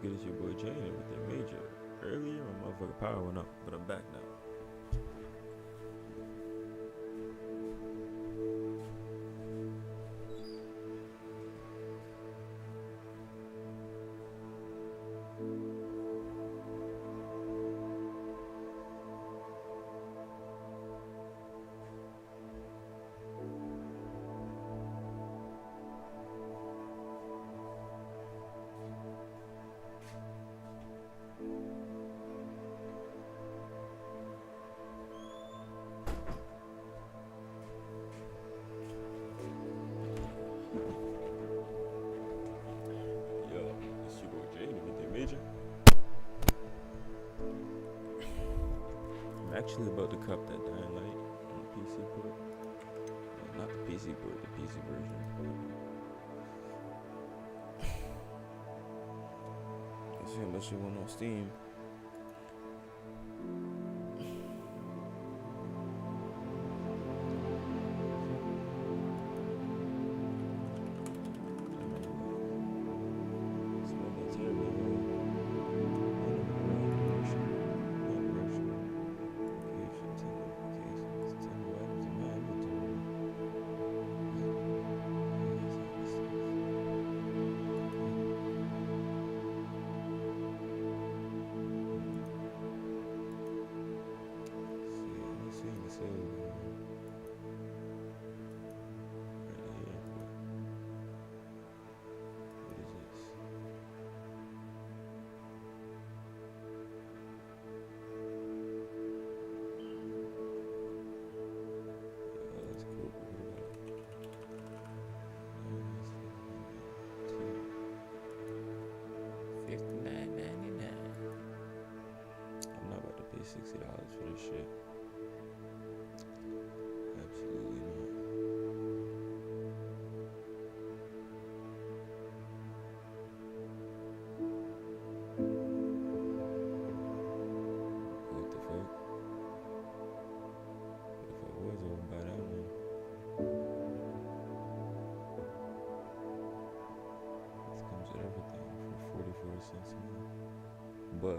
good? It's your boy Jane with the major. Earlier, my motherfucking power went off, but I'm back now. Yo, it's your boy Jane with the major. I'm actually about to cop that Dying Light on the PC port. Well, not the PC port, the PC version. Let's see how much it went on Steam. $60 for this shit. Absolutely not. What the fuck? If I was over by that one, this comes with everything for 44 cents a month. But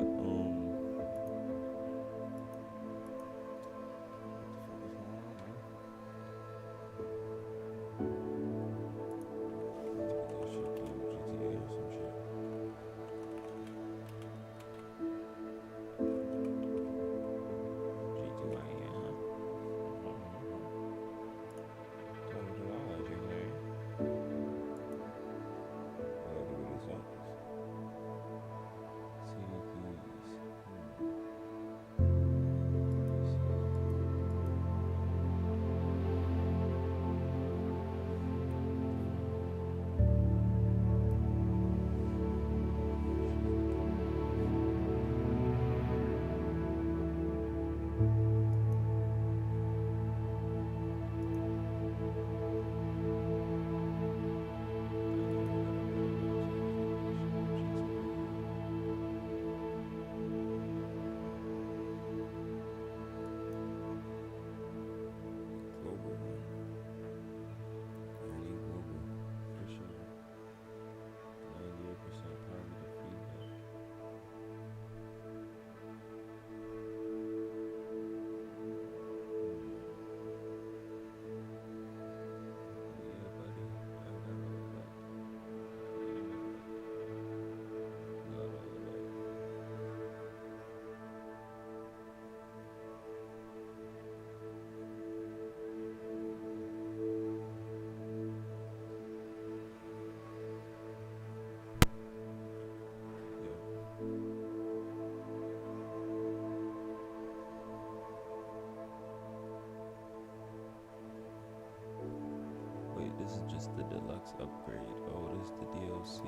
this is just the deluxe upgrade. Oh, this is the DLC.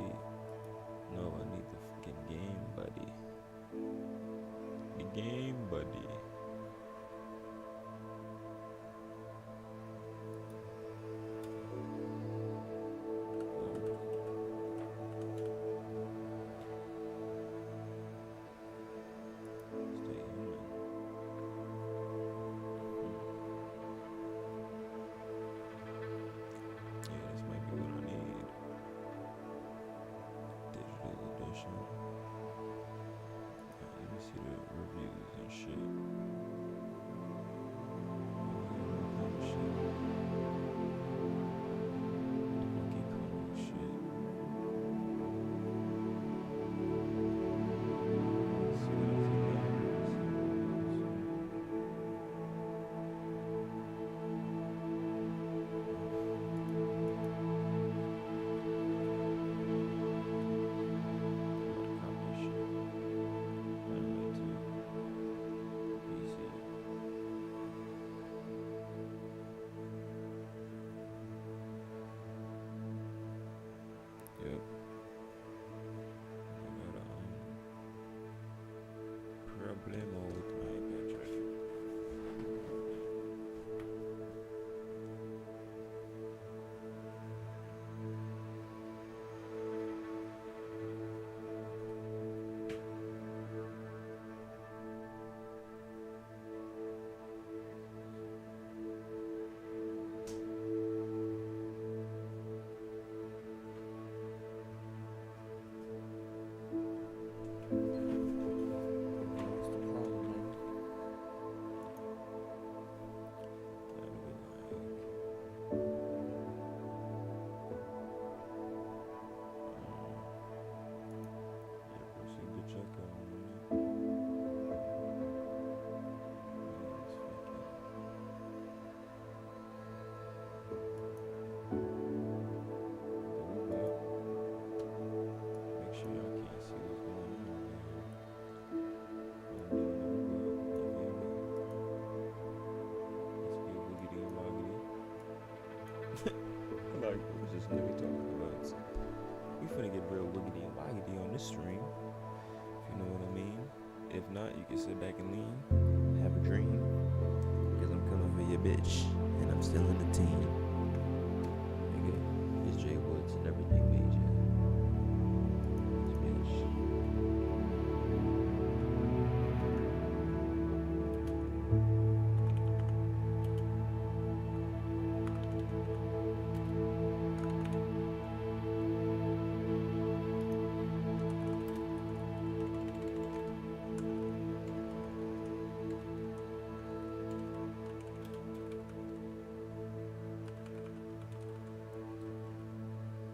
No, I need the fucking game buddy. The game buddy. Yeah, this might be what I need. Digital edition. like, what was this nigga talking about? We finna get real wiggity and waggity on this stream, if you know what I mean. If not, you can sit back and lean, have a dream, because I'm coming for your bitch, and I'm still in the team. Nigga, it's Jay Woods and everything major. This bitch.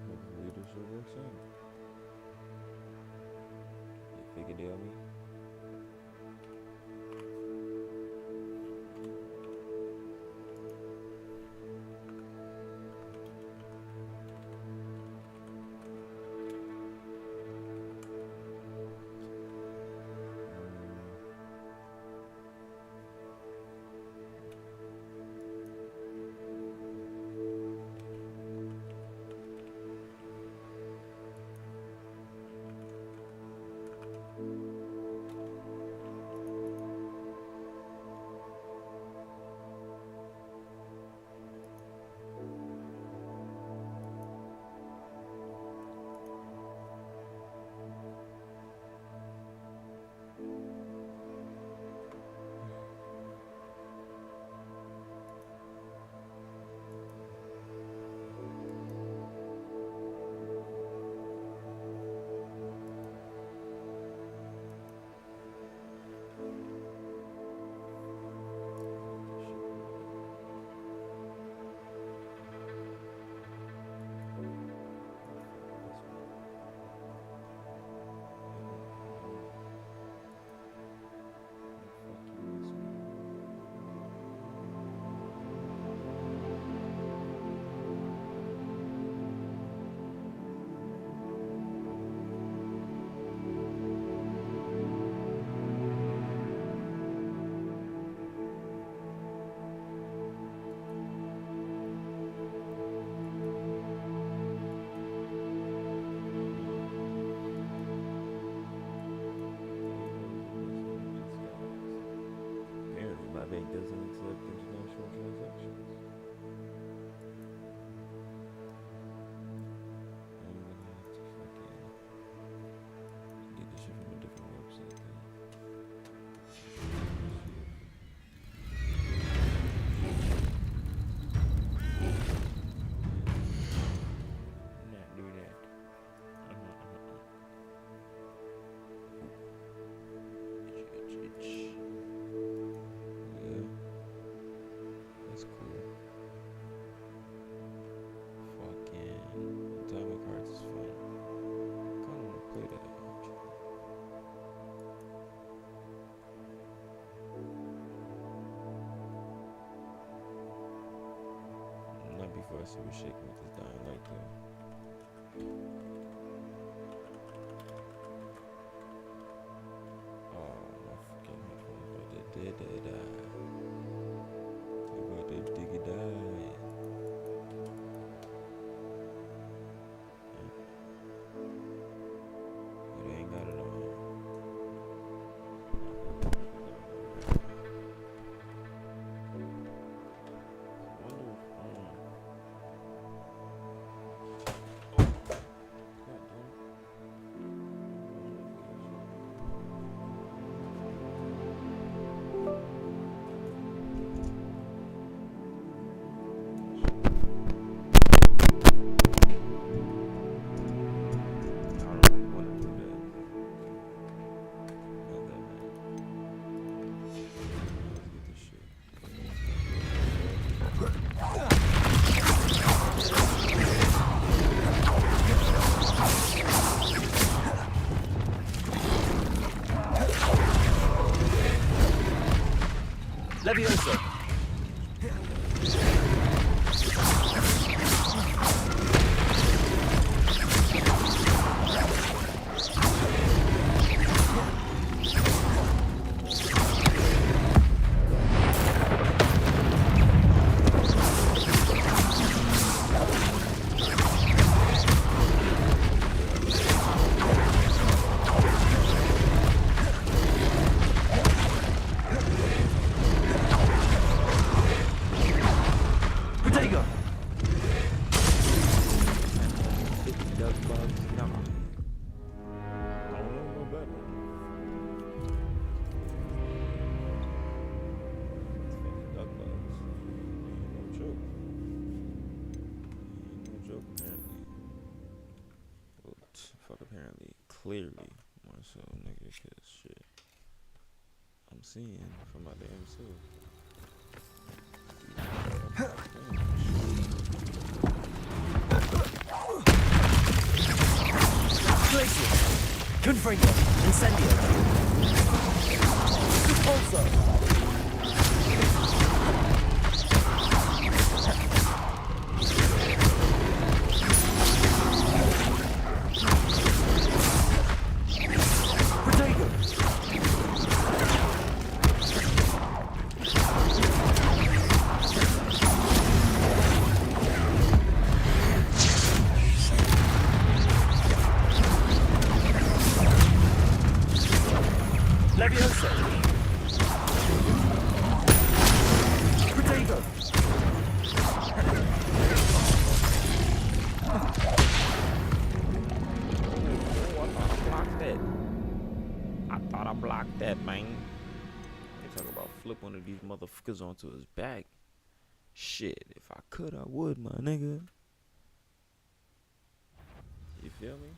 Hopefully this shit works out. You figured it out me? Apparently, my bank doesn't accept international transactions. I'm gonna have to fucking get this shit from a different website then. Not do that. Yeah, that's cool. Fucking Atomic Hearts is fun. Kinda wanna play that actually. Not before I see what's shaking with this dying light though. Oh, my fucking headphones about to dead die. They about to diggy die. But they ain't got it on. Wonder if, God damn it. clearly more so, nigga, cause shit, I'm seeing for my damn self. Glacier, Confringo, Incendio, Repulsor, Protego, Levioso, Protego, I thought I blocked that, man. They talk about flip one of these motherfuckers onto his back. Shit, if I could, I would, my nigga. You feel me?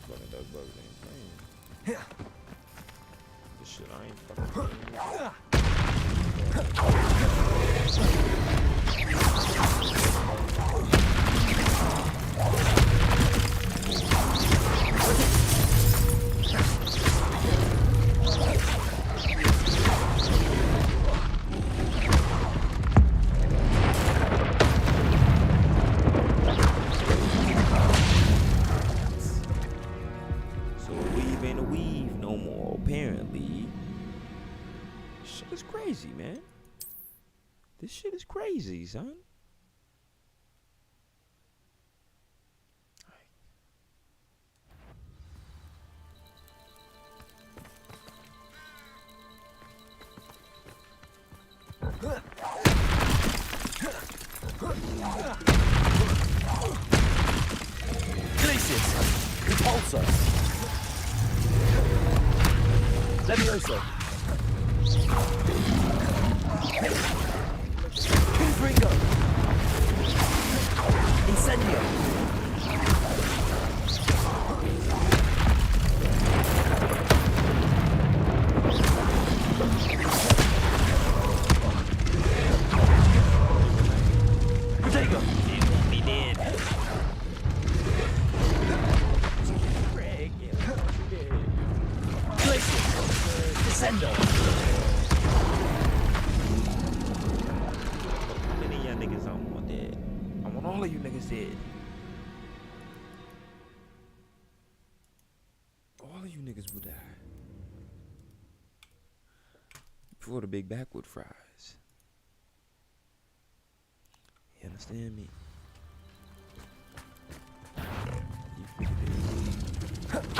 Fucking Doug Bugs ain't playing. This shit I ain't fucking playing. So a weave ain't a weave no more, apparently. Shit is crazy, man. This shit is crazy, son. Glacius, Repulsor, Levioso, Confringo, Incendio, Protego, It won't be dead. Glacius, Descendo, How many of y'all niggas I want dead? I want all of you niggas dead. All of you niggas will die. Before the big backwood fries. You understand me? You figured it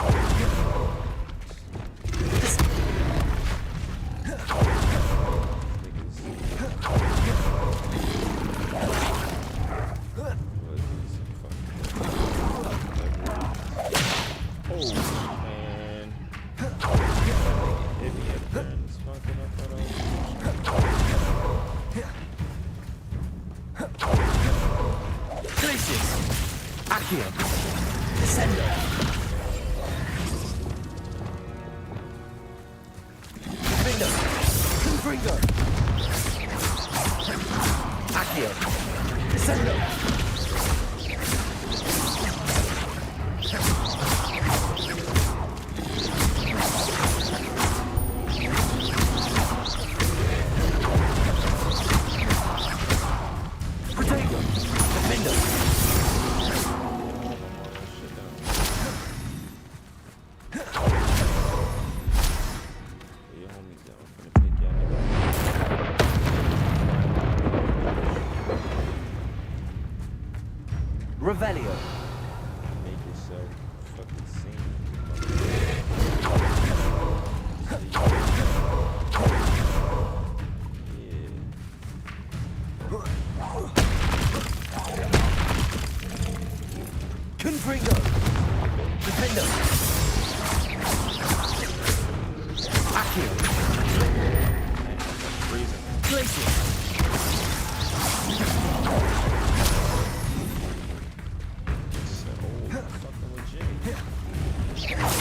Oh man. Hit me at the end. It's fucking up that Glacius, Accio, Descendo, Confringo, Confringo, Accio, Descendo, Protego, Defendo, your homies down. I'm finna pick y'all niggas. Revelio, Make yourself fucking seen. Confringo, Defendo, Accio, Freezing. Glacius, Fucking legit.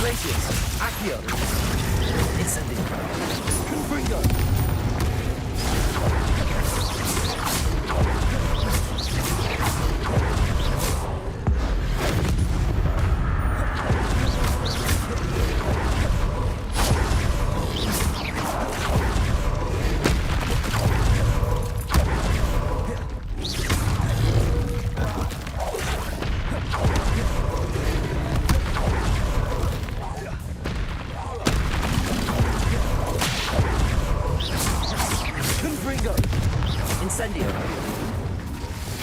Glacius. Accio. Incendio. Confringo. Confringo. Incendio.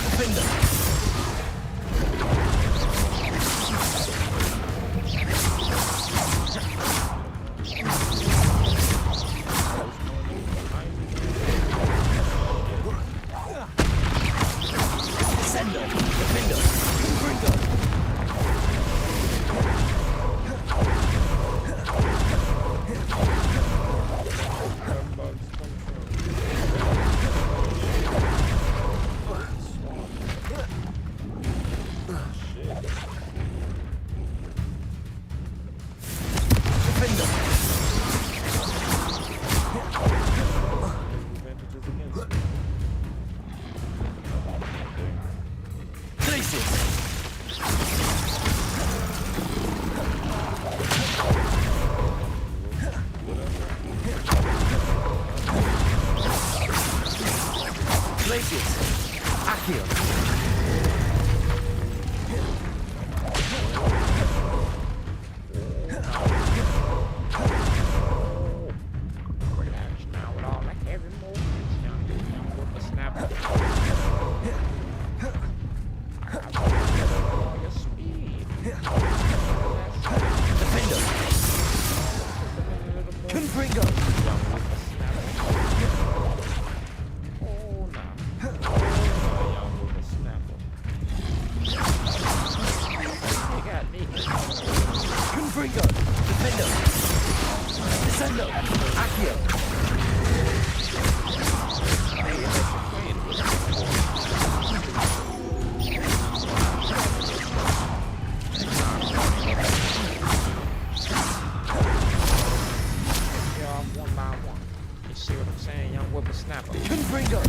Defender. Descendo. Defender. Confringo. Defender. Advantages against me. Glacius. Glacius. Accio. Relax now with all that heavy movement. Young whippersnapper. All your speed. Defender. Confringo. Young whippersnapper. Oh, nah. Young whippersnapper. They got me. Confringo. Defender. Descendo. Accio. Hey, electric y'all one by one. You see what I'm saying, young whippersnapper? Confringo.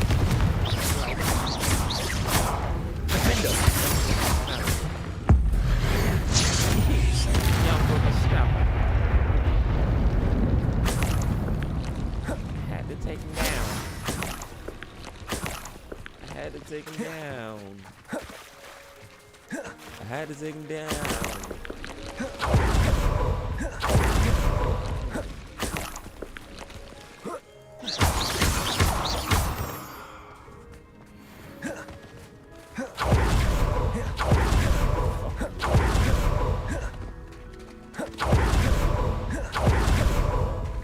Defender. Young whippersnapper. Had to take him down. I had to take him down. I had to take him down.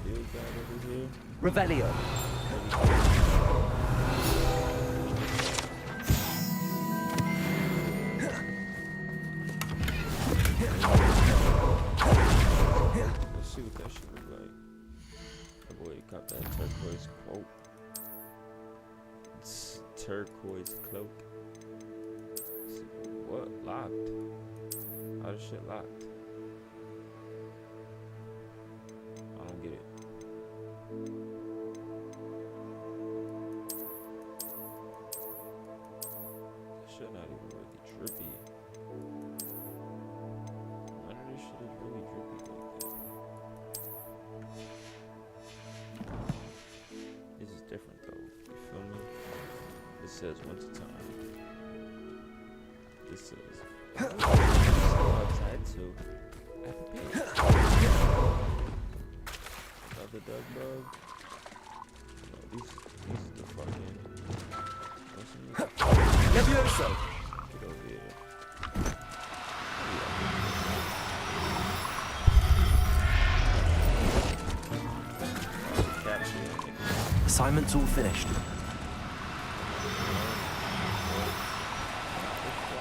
You got over here. Revelio. Let's see what that shit look like. That boy got that turquoise quote. It's turquoise cloak. What? Locked? How this shit locked? I don't get it. This shit not even really drippy. None of this shit is really drippy like that. This is different though. You feel me? This says wintertime. This says outside too. Another Doug bug. No, these is the fucking. Levioso. Get over here. Capture it. Assignment's all finished.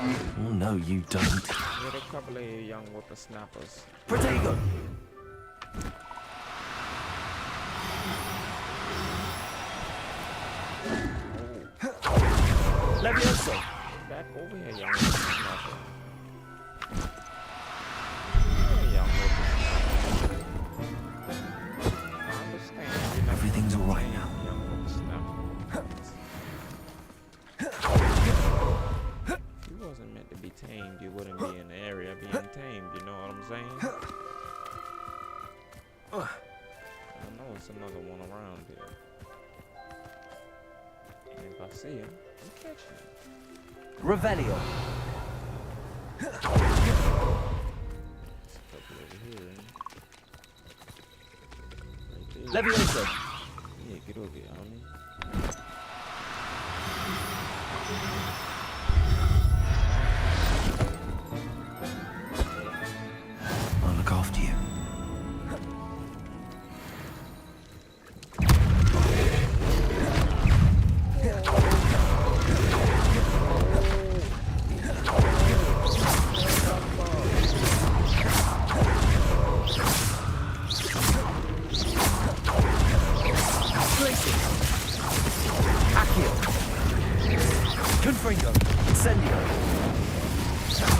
Oh, no, you don't. With a couple of young whippersnappers. Protego. Levioso. Back over here, young whippersnapper. Hey, young whippersnapper. saying? I know it's another one around here. And if I see him, I'm catching him. Revelio. There's a couple over here. Right there. Levioso. Yeah, get over here, homie. I'll look after you. Accio. Confringo. Incendio.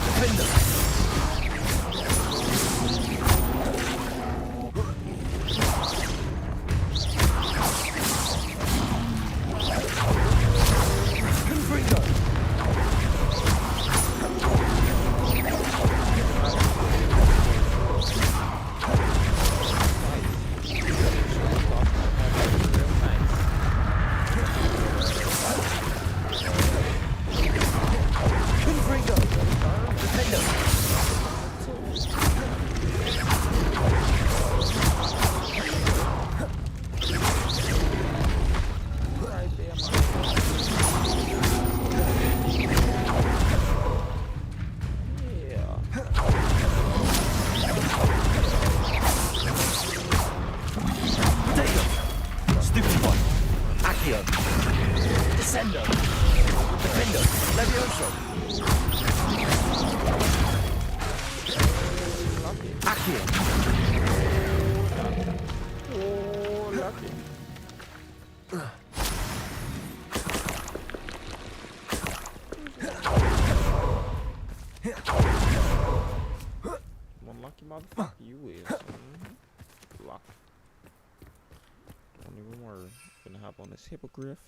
Defender. Confringo. Confringo. Defender. Right there, man. Yeah. Potato. Stupid one. Accio. Descendo. Defender. Levioso. Accio. Oh, lucky. One lucky motherfucker you is. Luck. Don't even worry. Gonna hop on this hippogriff.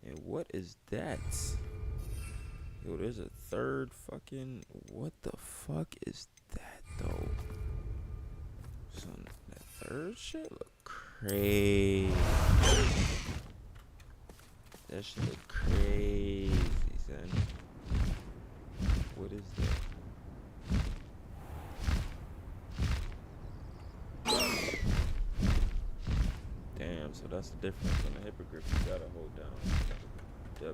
And what is that? Yo, there's a third fucking. What the fuck is that though? Son, that third shit look crazy. That shit look crazy, son. What is that? Damn, so that's the difference. On the hippogriff, you gotta hold down W.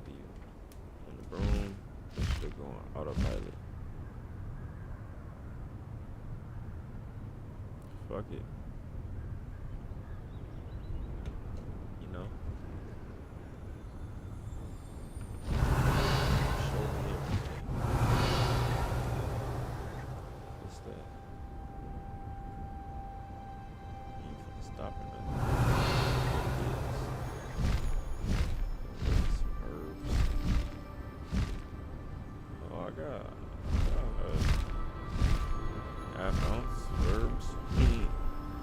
On the broom, this shit go on autopilot. Fuck it. You know? Show me everything. What's that? You ain't finna stop or nothing. Some herbs. Oh, I got half ounce herbs.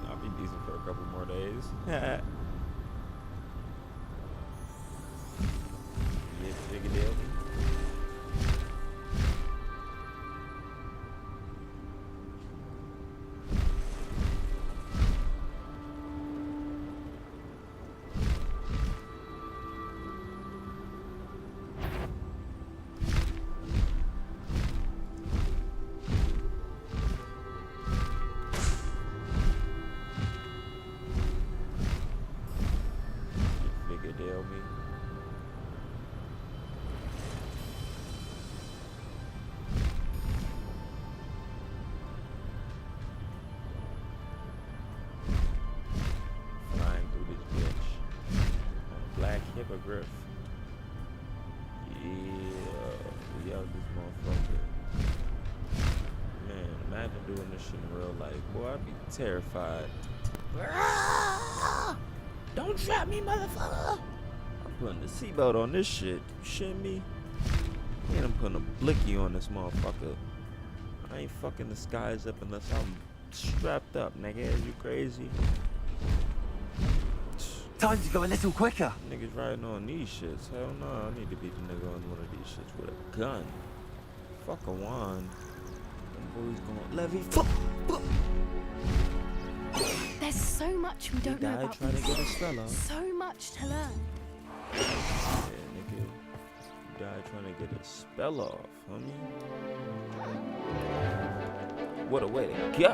I'll be decent for a couple more days. Yeah, big deal. Big deal me. Flying through this bitch. On a black hippogriff. Yeah, we out this motherfucker. Man, imagine doing this shit in real life. Boy, I'd be terrified. Don't trap me, motherfucker. I'm putting the seatbelt on this shit. You shitting me? And I'm putting a blicky on this motherfucker. I ain't fucking the skies up unless I'm strapped up, nigga. Is you crazy? Time to go a little quicker. Niggas riding on these shits. Hell no, I need to be the nigga on one of these shits with a gun. Fuck a wand. Oh, he's going levy. There's so much we He don't know died about trying to this. get his spell off. So much to learn. Yeah, nigga. You died trying to get his spell off, homie. What a way to go.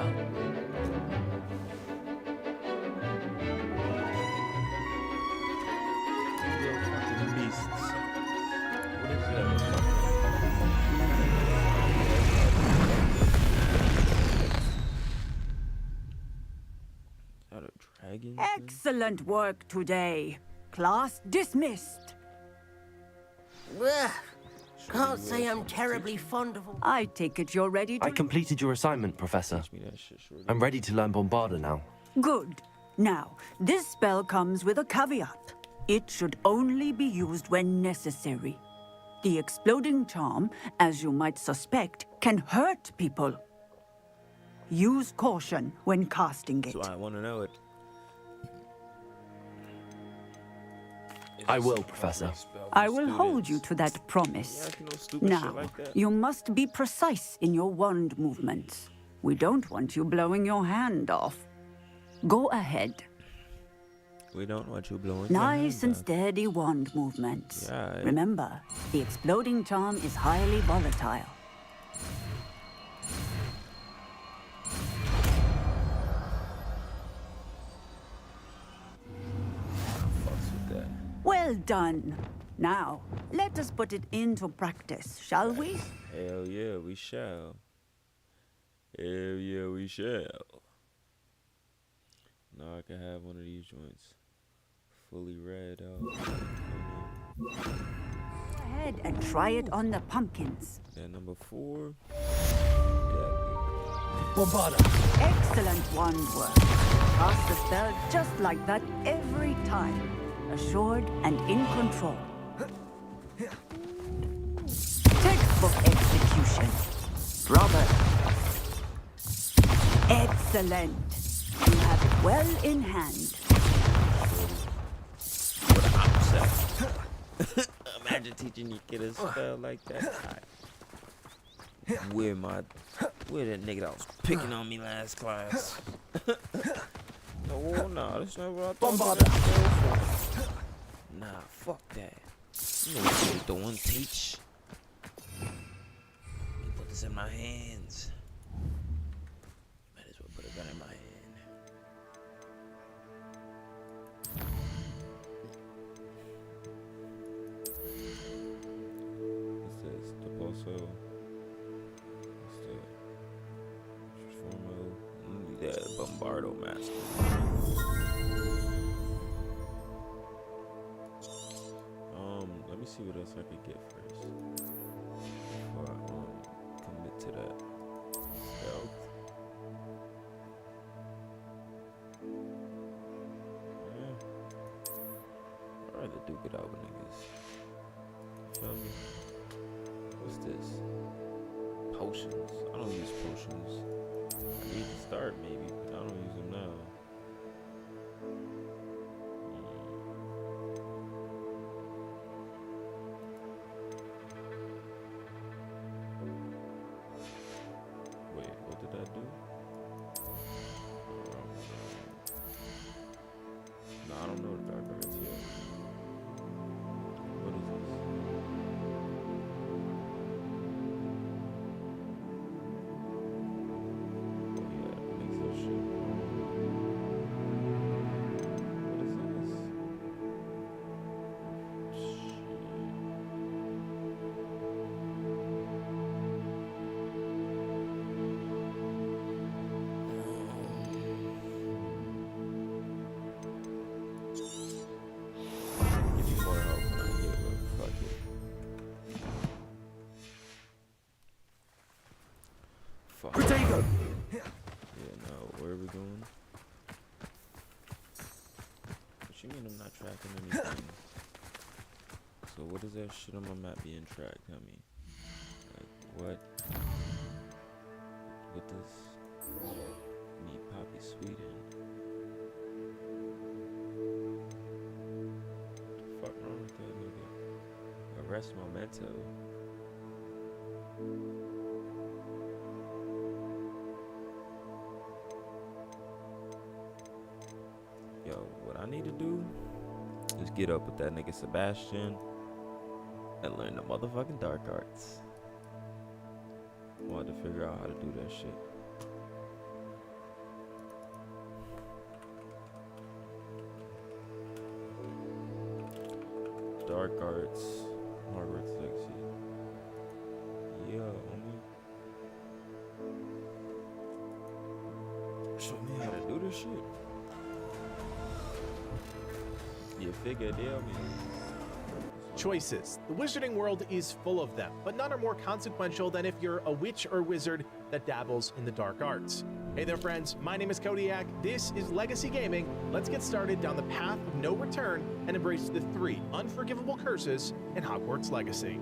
Real fucking beasts. What is that? Is that a dragon? thing? Excellent work today. Class dismissed. Ugh, Show can't me say where I'm it's terribly teaching. fond of all. I take it you're ready to... I completed your assignment, Professor. Teach me that shit, shorty. I'm ready to learn Bombarda now. Good. Now, this spell comes with a caveat. It should only be used when necessary. The exploding charm, as you might suspect, can hurt people. Use caution when casting it. So I want to know it. I will, Professor. I will hold you to that promise. Now, you must be precise in your wand movements. We don't want you blowing your hand off. Go ahead. We don't want you blowing. Nice and steady wand movements. Yeah. Remember, the exploding charm is highly volatile. Fucks with that. Well done. Now, let us put it into practice, shall we? Hell yeah, we shall. Hell yeah, we shall. Now I can have one of these joints fully read out. Go ahead and try it on the pumpkins. That number 4. Yeah. Bombarda! Excellent wand work. Cast the spell just like that every time. Assured and in control. Textbook execution. Robert. Excellent. You have it well in hand. Imagine teaching your kid a spell like that. Where that nigga that was picking on me last class? No, that's not what I thought. That spell for. Nah, fuck that. You know what you doing, teach? You put this in my hands. Might as well put a gun in my hand. What's this? The Pulso. What's that? Transformo. That Bombardo Master. Let me see what else I could get first before I commit to that. Stealth. Yeah. I'd rather duke it out with niggas. Feel me? What's this? Potions. I don't use potions. I need to start maybe, but I don't use them now. Wait, what did I do? No, I don't know the dark arts yet. What is this? Oh yeah, makes that shit. What is this? Give me more help when I get it. Fuck it. Fuck. Protego! Yeah, no. Where are we going? What you mean I'm not tracking anything? So what is that shit on my map being tracked? Tell me. Like, what? What does need Poppy Sweden? What the fuck wrong with that nigga? Arrest Memento. Yo, what I need to do is get up with that nigga Sebastian and learn the motherfucking dark arts. I want to figure out how to do that shit. Dark arts, Hogwarts Legacy. Yeah, homie. Show me how to do this shit. You figure they'll be. Choices. The wizarding world is full of them, but none are more consequential than if you're a witch or wizard that dabbles in the dark arts. Hey there, friends. My name is Kodiak. This is Legacy Gaming. Let's get started down the path of no return and embrace the 3 unforgivable curses in Hogwarts Legacy.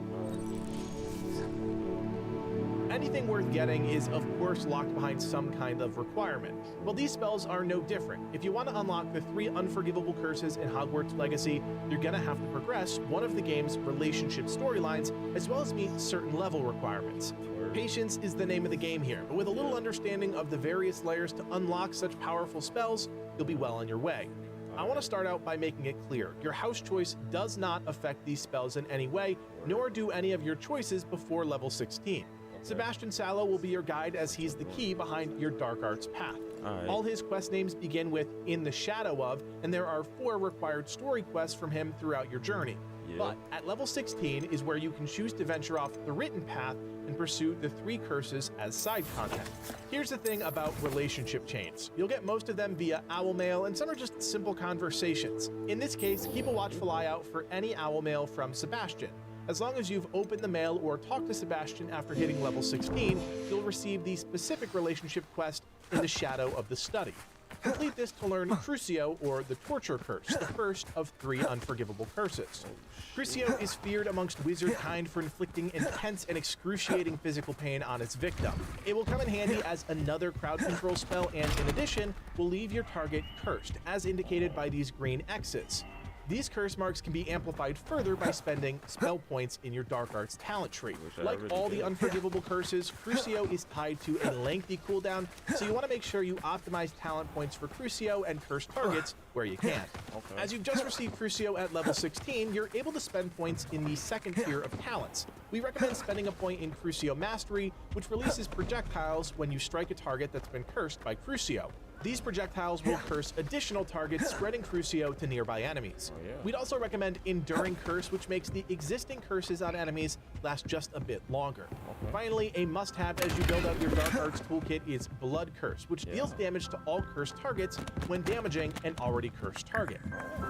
Anything worth getting is, of course, locked behind some kind of requirement. Well, these spells are no different. If you want to unlock the 3 unforgivable curses in Hogwarts Legacy, you're gonna have to progress one of the game's relationship storylines, as well as meet certain level requirements. Patience is the name of the game here, but with a little understanding of the various layers to unlock such powerful spells, you'll be well on your way. I want to start out by making it clear, your house choice does not affect these spells in any way, nor do any of your choices before level 16. Sebastian Sallow will be your guide as he's the key behind your dark arts path. All his quest names begin with "in the shadow of," and there are 4 required story quests from him throughout your journey. But at level 16 is where you can choose to venture off the written path and pursue the 3 curses as side content. Here's the thing about relationship chains. You'll get most of them via owl mail, and some are just simple conversations. In this case, keep a watchful eye out for any owl mail from Sebastian. As long as you've opened the mail or talked to Sebastian after hitting level 16, you'll receive the specific relationship quest in the Shadow of the Study. Complete this to learn Crucio, or the Torture Curse, the first of 3 unforgivable curses. Crucio is feared amongst wizard kind for inflicting intense and excruciating physical pain on its victim. It will come in handy as another crowd control spell, and in addition, will leave your target cursed, as indicated by these green X's. These curse marks can be amplified further by spending spell points in your Dark Arts talent tree. Like all the unforgivable curses, Crucio is tied to a lengthy cooldown, so you want to make sure you optimize talent points for Crucio and cursed targets where you can. As you've just received Crucio at level 16, you're able to spend points in the second tier of talents. We recommend spending a point in Crucio Mastery, which releases projectiles when you strike a target that's been cursed by Crucio. These projectiles will curse additional targets, spreading Crucio to nearby enemies. We'd also recommend Enduring Curse, which makes the existing curses on enemies last just a bit longer. Finally, a must-have as you build out your Dark Arts toolkit is Blood Curse, which deals damage to all cursed targets when damaging an already cursed target.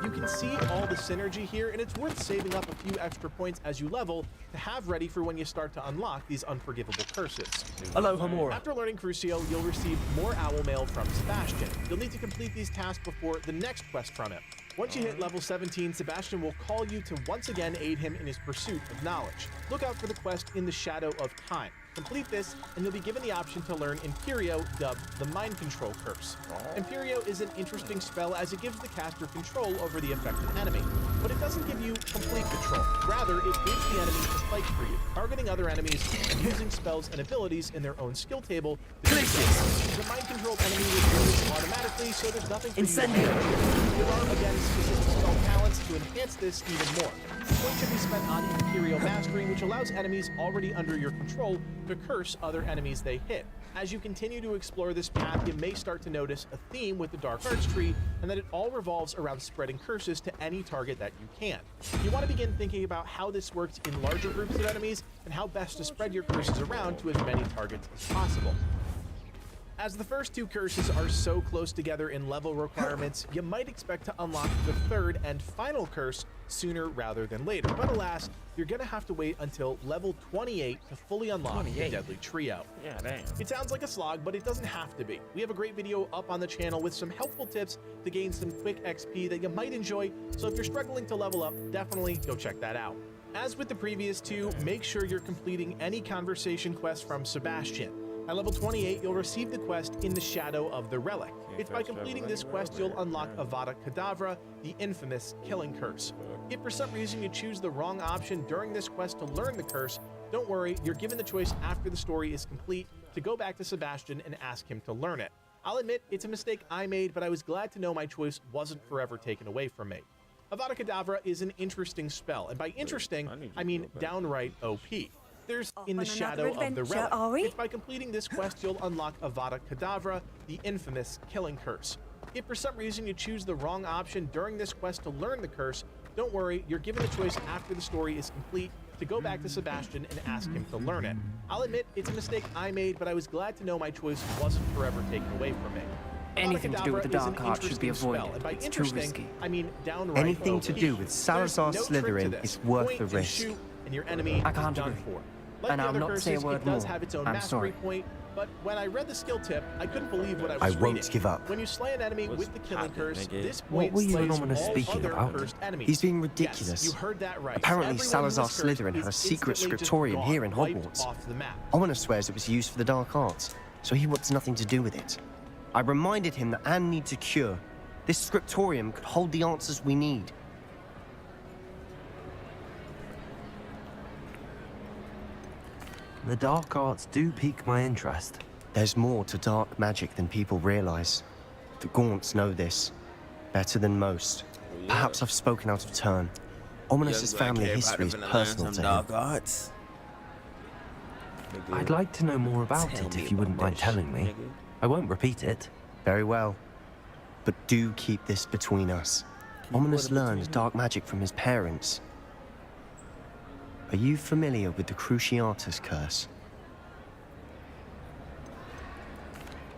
You can see all the synergy here, and it's worth saving up a few extra points as you level to have ready for when you start to unlock these unforgivable curses. Hello, Hamura. After learning Crucio, you'll receive more owl mail from Sebastian. You'll need to complete these tasks before the next quest from him. Once you hit level 17, Sebastian will call you to once again aid him in his pursuit of knowledge. Look out for the quest in the Shadow of Time. Complete this, and you'll be given the option to learn Imperio, dubbed the Mind Control Curse. Imperio is an interesting spell as it gives the caster control over the affected enemy, but it doesn't give you complete control. Rather, it aids the enemy to fight for you, targeting other enemies and using spells and abilities in their own skill table. The mind-controlled enemy will do this automatically, so there's nothing for you to do. There are, again, specific spell talents to enhance this even more. Points should be spent on Imperial Mastery, which allows enemies already under your control to curse other enemies they hit. As you continue to explore this path, you may start to notice a theme with the Dark Arts tree, and that it all revolves around spreading curses to any target that you can. You want to begin thinking about how this works in larger groups of enemies, and how best to spread your curses around to as many targets as possible. As the first 2 curses are so close together in level requirements, you might expect to unlock the 3rd and final curse sooner rather than later. But alas, you're gonna have to wait until level 28 to fully unlock the Deadly Trio. Yeah, damn. It sounds like a slog, but it doesn't have to be. We have a great video up on the channel with some helpful tips to gain some quick XP that you might enjoy, so if you're struggling to level up, definitely go check that out. As with the previous 2, make sure you're completing any conversation quests from Sebastian. At level 28, you'll receive the quest in the Shadow of the Relic. It's by completing this quest you'll unlock Avada Kedavra, the infamous killing curse. If for some reason you choose the wrong option during this quest to learn the curse, don't worry, you're given the choice after the story is complete to go back to Sebastian and ask him to learn it. I'll admit it's a mistake I made, but I was glad to know my choice wasn't forever taken away from me. Avada Kedavra is an interesting spell, and by interesting, I mean downright OP. There's In the on Shadow another of the adventure, Relic. are we? It's by completing this quest you'll unlock Avada Kedavra, the infamous killing curse. If for some reason you choose the wrong option during this quest to learn the curse, don't worry, you're given a choice after the story is complete to go back to Sebastian and ask him to learn it. I'll admit it's a mistake I made, but I was glad to know my choice wasn't forever taken away from me. Anything to do with the Avada Kedavra is an dark art should be interesting spell, avoided. and by It's too interesting, risky. I mean downright Anything to OP. do with Salazar There's no trick to Slytherin this. is worth Point the and risk. shoot, and your enemy I is can't done agree. for. Like And the I'll other not say a curses, word it does more. have its own I'm mastery sorry. point, but when I read the skill tip, I couldn't believe what I I was won't reading. give up. When you slay an enemy What's with the killing poppin', curse, nigga? this What point were you slays and Ominous all speaking other about? cursed enemies. He's being Yes, ridiculous. you heard that right. Apparently, Everyone Salazar who is cursed Slytherin had a is secret instantly just scriptorium gone, here in wiped Hogwarts. off the map. Ominous swears it was used for the dark arts, so he wants nothing to do with it. I reminded him that Anne needs a cure. This scriptorium could hold the answers we need. The dark arts do pique my interest. There's more to dark magic than people realize. The Gaunts know this better than most. Perhaps I've spoken out of turn. Ominous's family history is personal to him. arts. I'd like to know more about Tell it me if you wouldn't about mind that telling shit, me. nigga. I won't repeat it. Very well. But do keep this between us. Ominous learned dark magic from his parents. Are you familiar with the Cruciatus curse?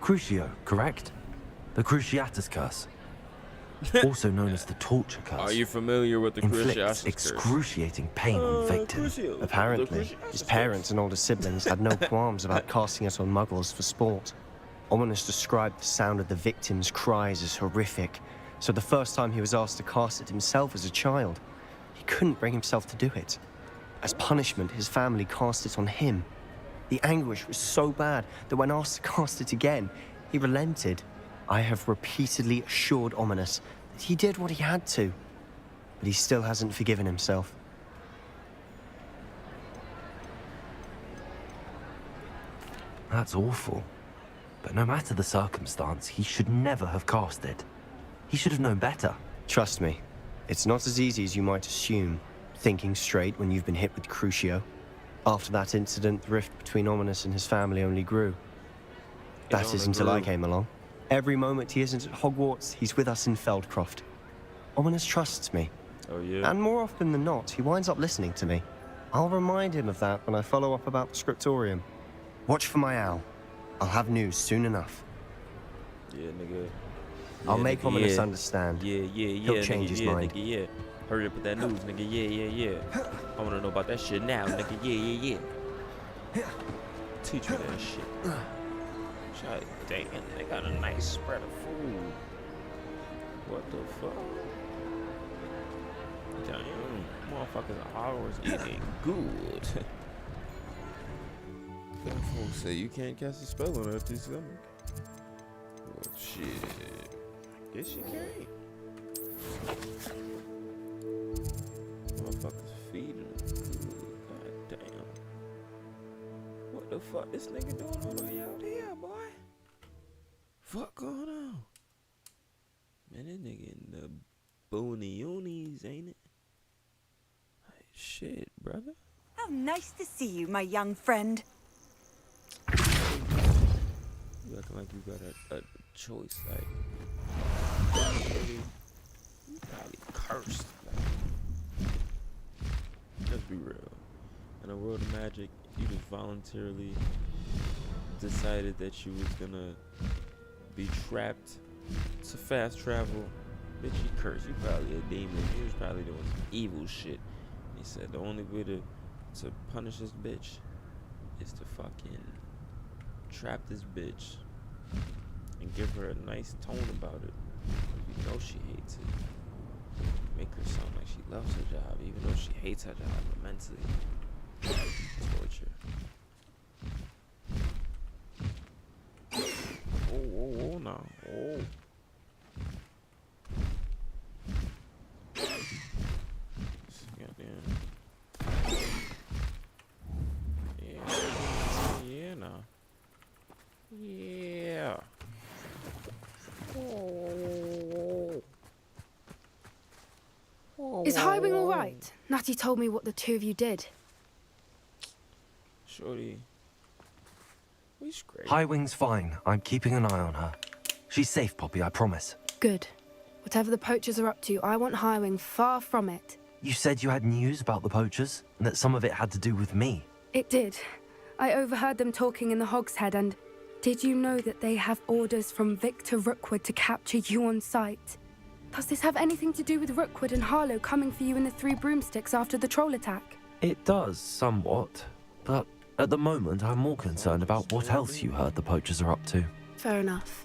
Crucio, correct? The Cruciatus curse. Also known as the torture curse. Are you familiar with the inflicts Cruciatus curse? excruciating pain on victims. Apparently, his parents and older siblings had no qualms about casting it on muggles for sport. Ominous described the sound of the victims' cries as horrific, so the first time he was asked to cast it himself as a child, he couldn't bring himself to do it. As punishment, his family cast it on him. The anguish was so bad that when asked to cast it again, he relented. I have repeatedly assured Ominous that he did what he had to, but he still hasn't forgiven himself. That's awful. But no matter the circumstance, he should never have cast it. He should have known better. Trust me, it's not as easy as you might assume, thinking straight when you've been hit with Crucio. After that incident, the rift between Ominous and his family only grew. That is until I came along. Every moment he isn't at Hogwarts, he's with us in Feldcroft. Ominous trusts me, Oh yeah. and more often than not, he winds up listening to me. I'll remind him of that when I follow up about the scriptorium. Watch for my owl. I'll have news soon enough. Yeah, nigga. I'll Yeah, make nigga, Ominous yeah. understand. Yeah, He'll nigga, change his yeah, mind. Nigga, yeah. Hurry up with that news, nigga. Yeah. I wanna know about that shit now, nigga. Yeah. Teach me that shit. Shit, damn, they got a nice spread of food. What the fuck? Damn, motherfuckers are always eating good. Them folks say you can't cast a spell on her stomach. Well, shit. Guess you can't. Motherfuckers feeding them good. God damn. What the fuck this nigga doing all the way out here, boy? Fuck going on? Man, this nigga in the boony unis, ain't it? Like, shit, brother. How nice to see you, my young friend. You acting like you got a choice, like you probably cursed. Like, let's be real. In a world of magic, you just voluntarily decided that you was gonna be trapped to fast travel. Bitch, you cursed. You probably a demon. You was probably doing some evil shit. He said the only way to punish this bitch is to fucking trap this bitch and give her a nice tone about it. You know she hates it. Make her sound like she loves her job, even though she hates her job immensely. Torture. Oh, no. Oh. Goddamn. Yeah, no. Yeah. Is Highwing all right? Natty told me what the two of you did. Shorty. We straight. Highwing's fine. I'm keeping an eye on her. She's safe, Poppy, I promise. Good. Whatever the poachers are up to, I want Highwing far from it. You said you had news about the poachers, and that some of it had to do with me. It did. I overheard them talking in the Hogshead, and did you know that they have orders from Victor Rookwood to capture you on sight? Does this have anything to do with Rookwood and Harlow coming for you in the Three Broomsticks after the troll attack? It does, somewhat. But at the moment, I'm more concerned about what else you heard the poachers are up to. Fair enough.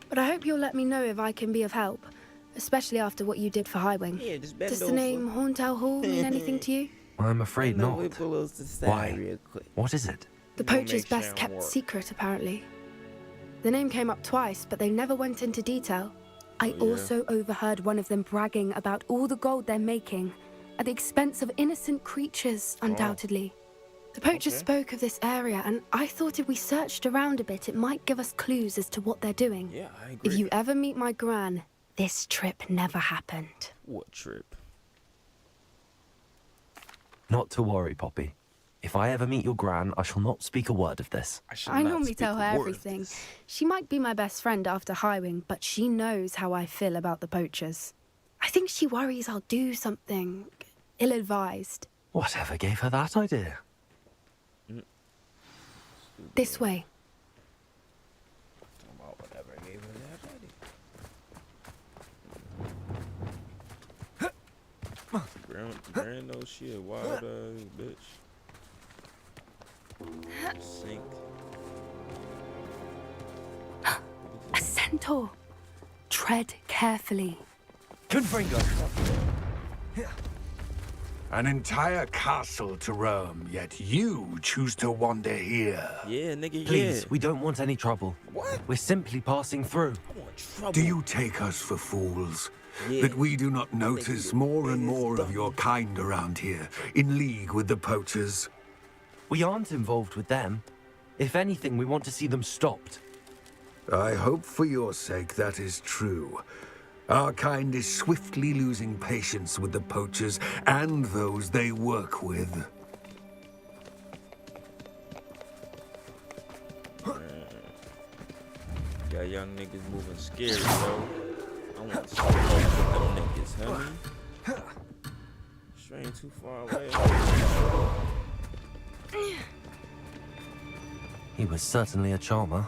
But I hope you'll let me know if I can be of help, especially after what you did for Highwing. Yeah, just bend Does the over. name Horntail Hall mean anything to you? I'm afraid No, not. we pull those to the side Why? real quick. What is it? The Gonna poacher's make sure best it kept work. secret, apparently. The name came up twice, but they never went into detail. I Oh, yeah. also overheard one of them bragging about all the gold they're making, at the expense of innocent creatures, undoubtedly. The poachers Okay. spoke of this area, and I thought if we searched around a bit, it might give us clues as to what they're doing. Yeah, I agree. If you ever meet my gran, this trip never happened. What trip? Not to worry, Poppy. If I ever meet your gran, I shall not speak a word of this. shall I not normally speak tell a her word of everything. this. She might be my best friend after Highwing, but she knows how I feel about the poachers. I think she worries I'll do something ill-advised. Whatever gave her that idea? This way. Talking about whatever gave her that idea. Grand old shit, wild bitch. Sink. A centaur. Tread carefully. Confringo! An entire castle to roam, yet you choose to wander here. Yeah, nigga, Please, yeah. we don't want any trouble. What? We're simply passing through. I want trouble. Do you take us for fools? Yeah. That we do not notice more and more of your kind around here, in league with the poachers? We aren't involved with them. If anything, we want to see them stopped. I hope for your sake that is true. Our kind is swiftly losing patience with the poachers and those they work with. Got young niggas moving scary, bro. I want to smoke with them niggas, homie. Straying too far away. He was certainly a charmer.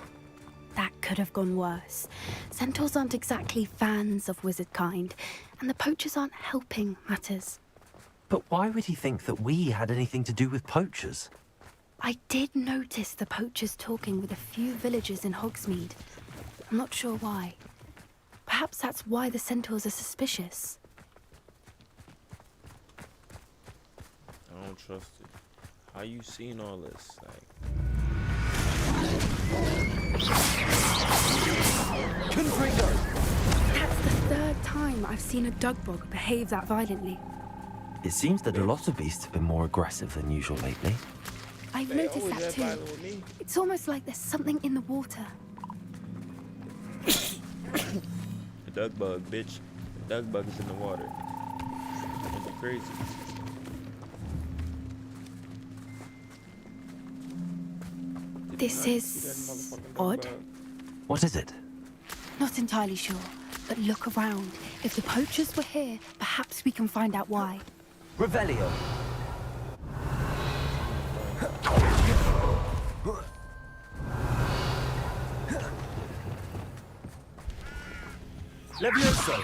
That could have gone worse. Centaurs aren't exactly fans of wizard kind, and the poachers aren't helping matters. But why would he think that we had anything to do with poachers? I did notice the poachers talking with a few villagers in Hogsmeade. I'm not sure why. Perhaps that's why the centaurs are suspicious. I don't trust it. How you seen all this? Like, That's the third time I've seen a Dugbog behave that violently. It seems that a lot of beasts have been more aggressive than usual lately. I've they noticed always that that too. violent with me. It's almost like there's something in the water. The duck bug, bitch. The duck bug is in the water. It's crazy. This is odd. What is it? Not entirely sure, but look around. If the poachers were here, perhaps we can find out why. Revelio! Levioso!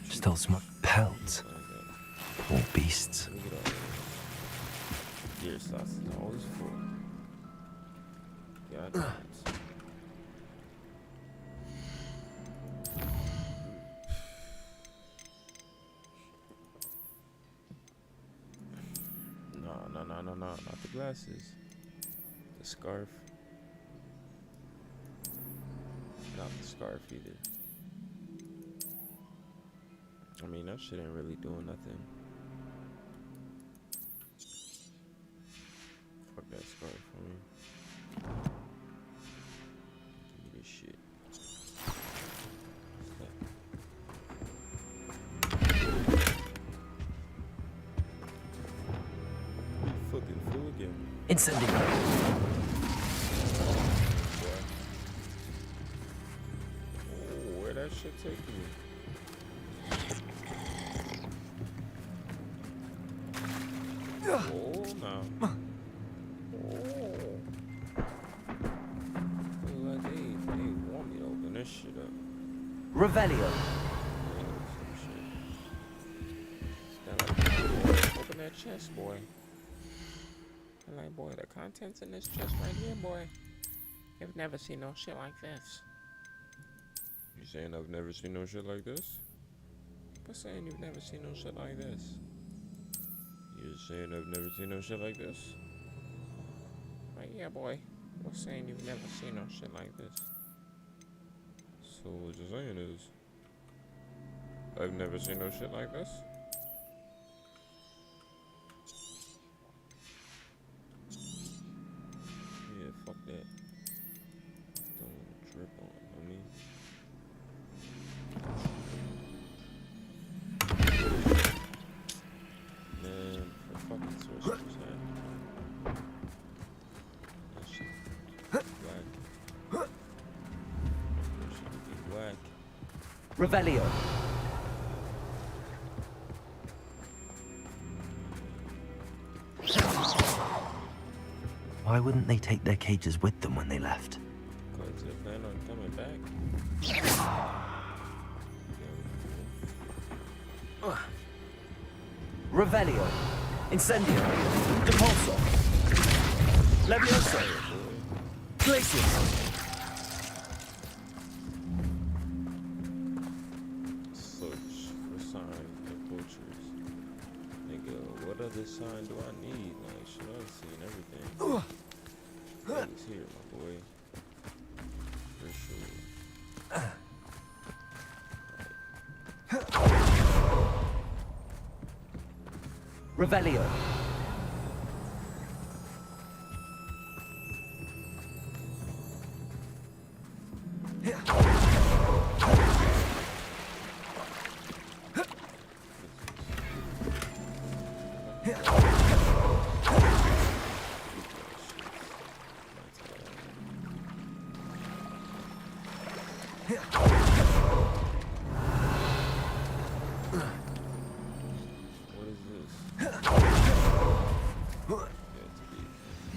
Still smell pelts. Poor beasts. Look at all that. Deer sauce is always full. God damn it. No, not the glasses. The scarf. Not the scarf either. I mean, that shit ain't really doing nothing. Fuck that scarf for me. Give me this shit. What's Incendio. Oh, where that shit take you? Oh, no. Oh. Look like they want me to open this shit up. Revelio. Open that chest, boy. I'm like, boy, the contents in this chest right here, boy. You've never seen no shit like this. You saying I've never seen no shit like this? What's saying you've never seen no shit like this? You're saying I've never seen no shit like this? Like, yeah, boy. What's saying you've never seen no shit like this? So what you're saying is, I've never seen no shit like this? Yeah, fuck that. Don't trip on me. Man, for fucking sorcerer's hat. That shit whack. That shit be whack. Revelio. Why wouldn't they take their cages with them when they left? Cause they plan on coming back. Revelio. Incendio. Depulso. Levioso. Glacius. Search for signs of poachers. Nigga, what other sign do I need? Like, shit, I've seen everything. It's here, my boy. For sure. Revelio.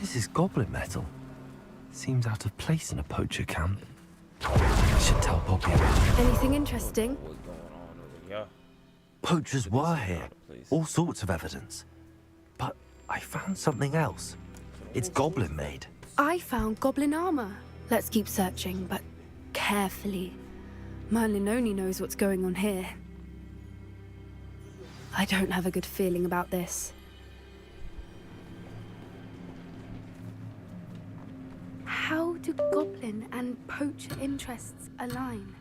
This is goblin metal. Seems out of place in a poacher camp. I should tell Poppy about it. Anything interesting? What's going on over here? Poachers were here. All sorts of evidence. But I found something else. It's goblin made. I found goblin armor. Let's keep searching, but carefully. Merlin only knows what's going on here. I don't have a good feeling about this. How do goblin and poacher interests align?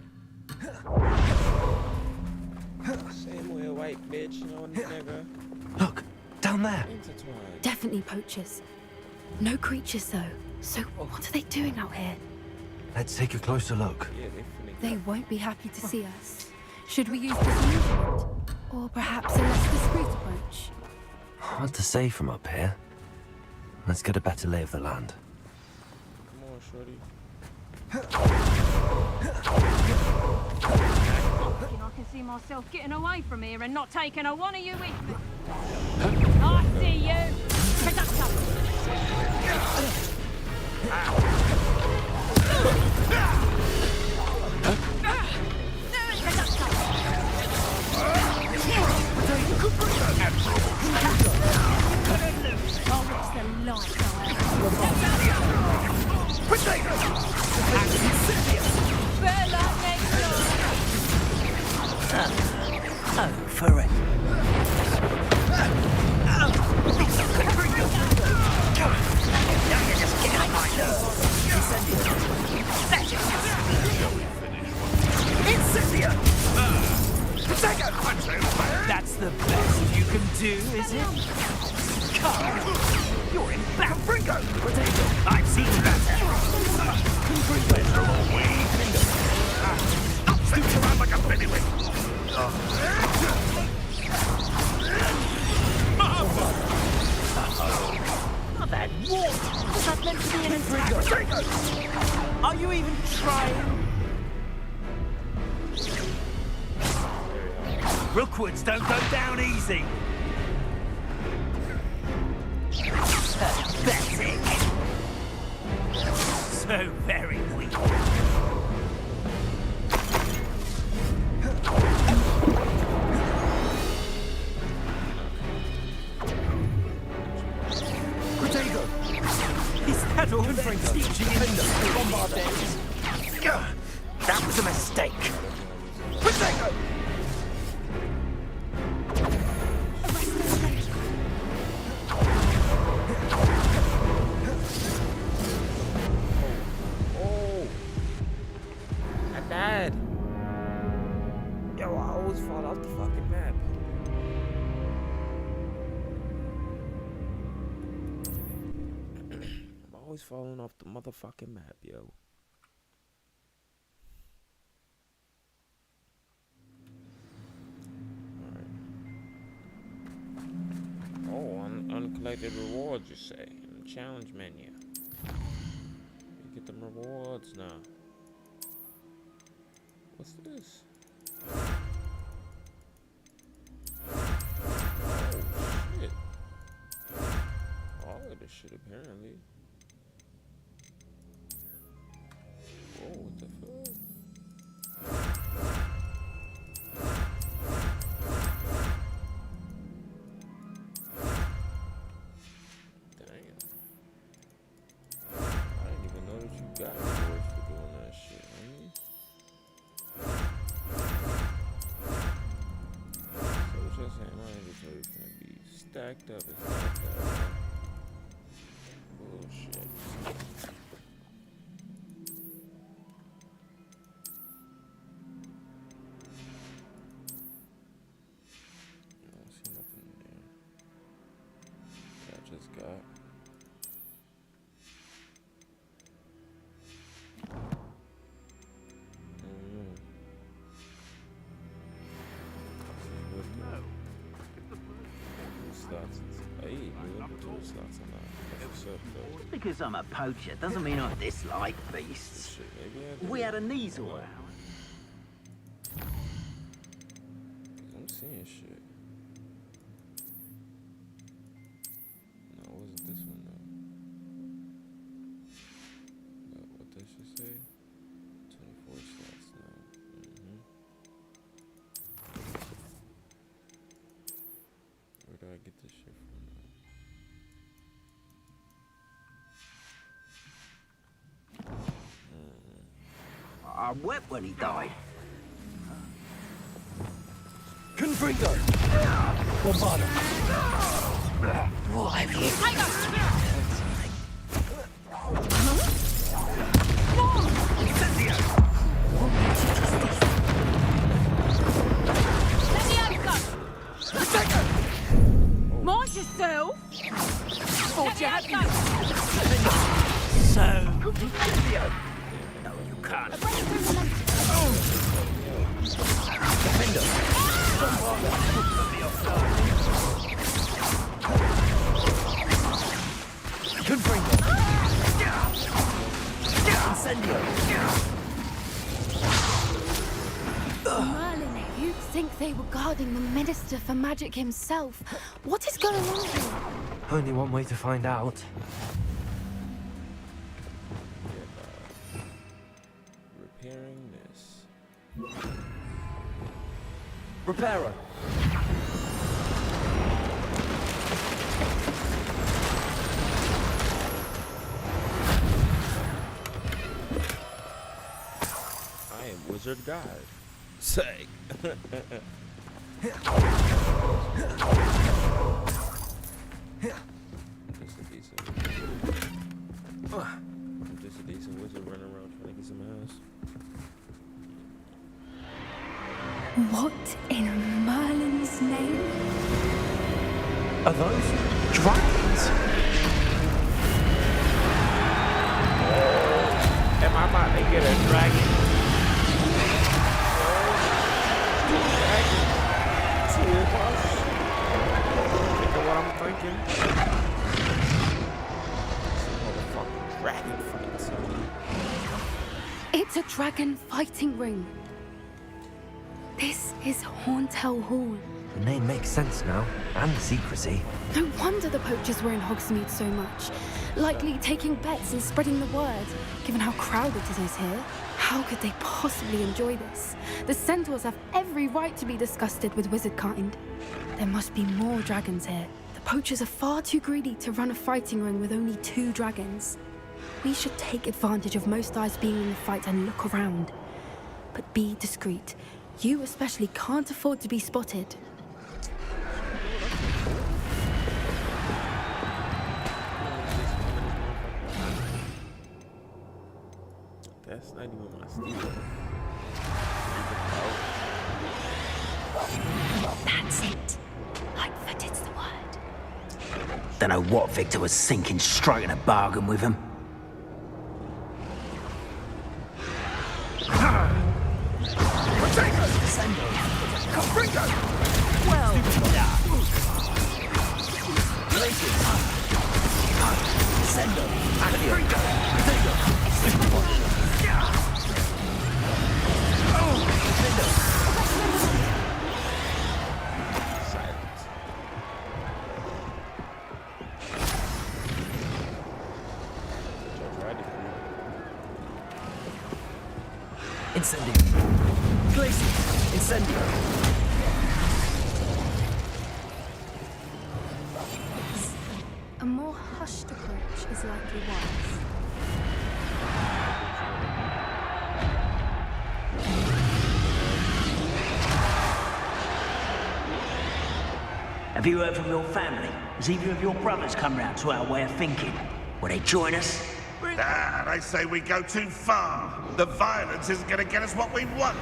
Same way a white bitch, no nigga. Look, down there. Intertwined. Definitely poachers. No creatures, though. So what are they doing out here? Let's take a closer look. Yeah, they finna They won't be happy to see us. Should we use disillusionment? Or perhaps a less discreet approach? Hard to say from up here. Let's get a better lay of the land. Come on, shorty. I can see myself getting away from here and not taking a one of you with me. I see you. Oh, for it. That's the best you can do, is it? Come. You're in Bringo. I've seen better. Scoots around like a baby. I've had war Rookwoods don't go down easy. Pathetic. So very weak. Protego! Is that all they're teaching in the days? That was a mistake. Protego! I died. Yo, I always fall off the fucking map. I'm always falling off the motherfucking map, yo. Alright. Oh, uncollected rewards, you say? In the challenge menu. You get them rewards now. What's this? Oh, shit. All of this shit, apparently. Whoa, what the fuck? Damn. I didn't even know that you got rewards for doing that shit, homie. So just saying, my inventory can be stacked up and stacked up. Bullshit. I don't see nothing in there. That I just got. Because I'm a poacher doesn't mean I dislike beasts. We had a Kneasel out. I'm seeing shit. No, it wasn't this one though. But what that should say? 24 slots now. Where do I get this shit from now? I wept when he died. Confringo! Bombarda! What have you? Mind yourself! Thought you had me. So, no, you can't. Defender! Confringo! Incendio! Merlin, you'd think they were guarding the Minister for Magic himself. What is going on here? Only one way to find out. Repairing this. Reparo! I am Wizard God. Say. I'm just a decent wizard running around trying to get some ass. What in Merlin's name? Are those dragons? Am I about to get a dragon? Two of us? Think of what I'm thinking? Motherfucking dragon fights. It's a dragon fighting ring. This is Horntail Hall. The name makes sense now, and the secrecy. No wonder the poachers were in Hogsmeade so much. Likely taking bets and spreading the word, given how crowded it is here. How could they possibly enjoy this? The centaurs have every right to be disgusted with wizard kind. There must be more dragons here. The poachers are far too greedy to run a fighting ring with only 2 dragons. We should take advantage of most eyes being in the fight and look around. But be discreet. You especially can't afford to be spotted. That's not even my steel. That's it. Lightfooted's the word. Don't know what Victor was thinking, striking a bargain with him. Well done. Incendio. Glacius. Incendio. A more hushed approach is likely wise. Have you heard from your family? Has either of your brothers come round to our way of thinking? Will they join us? Ah, they say we go too far. The violence isn't going to get us what we want.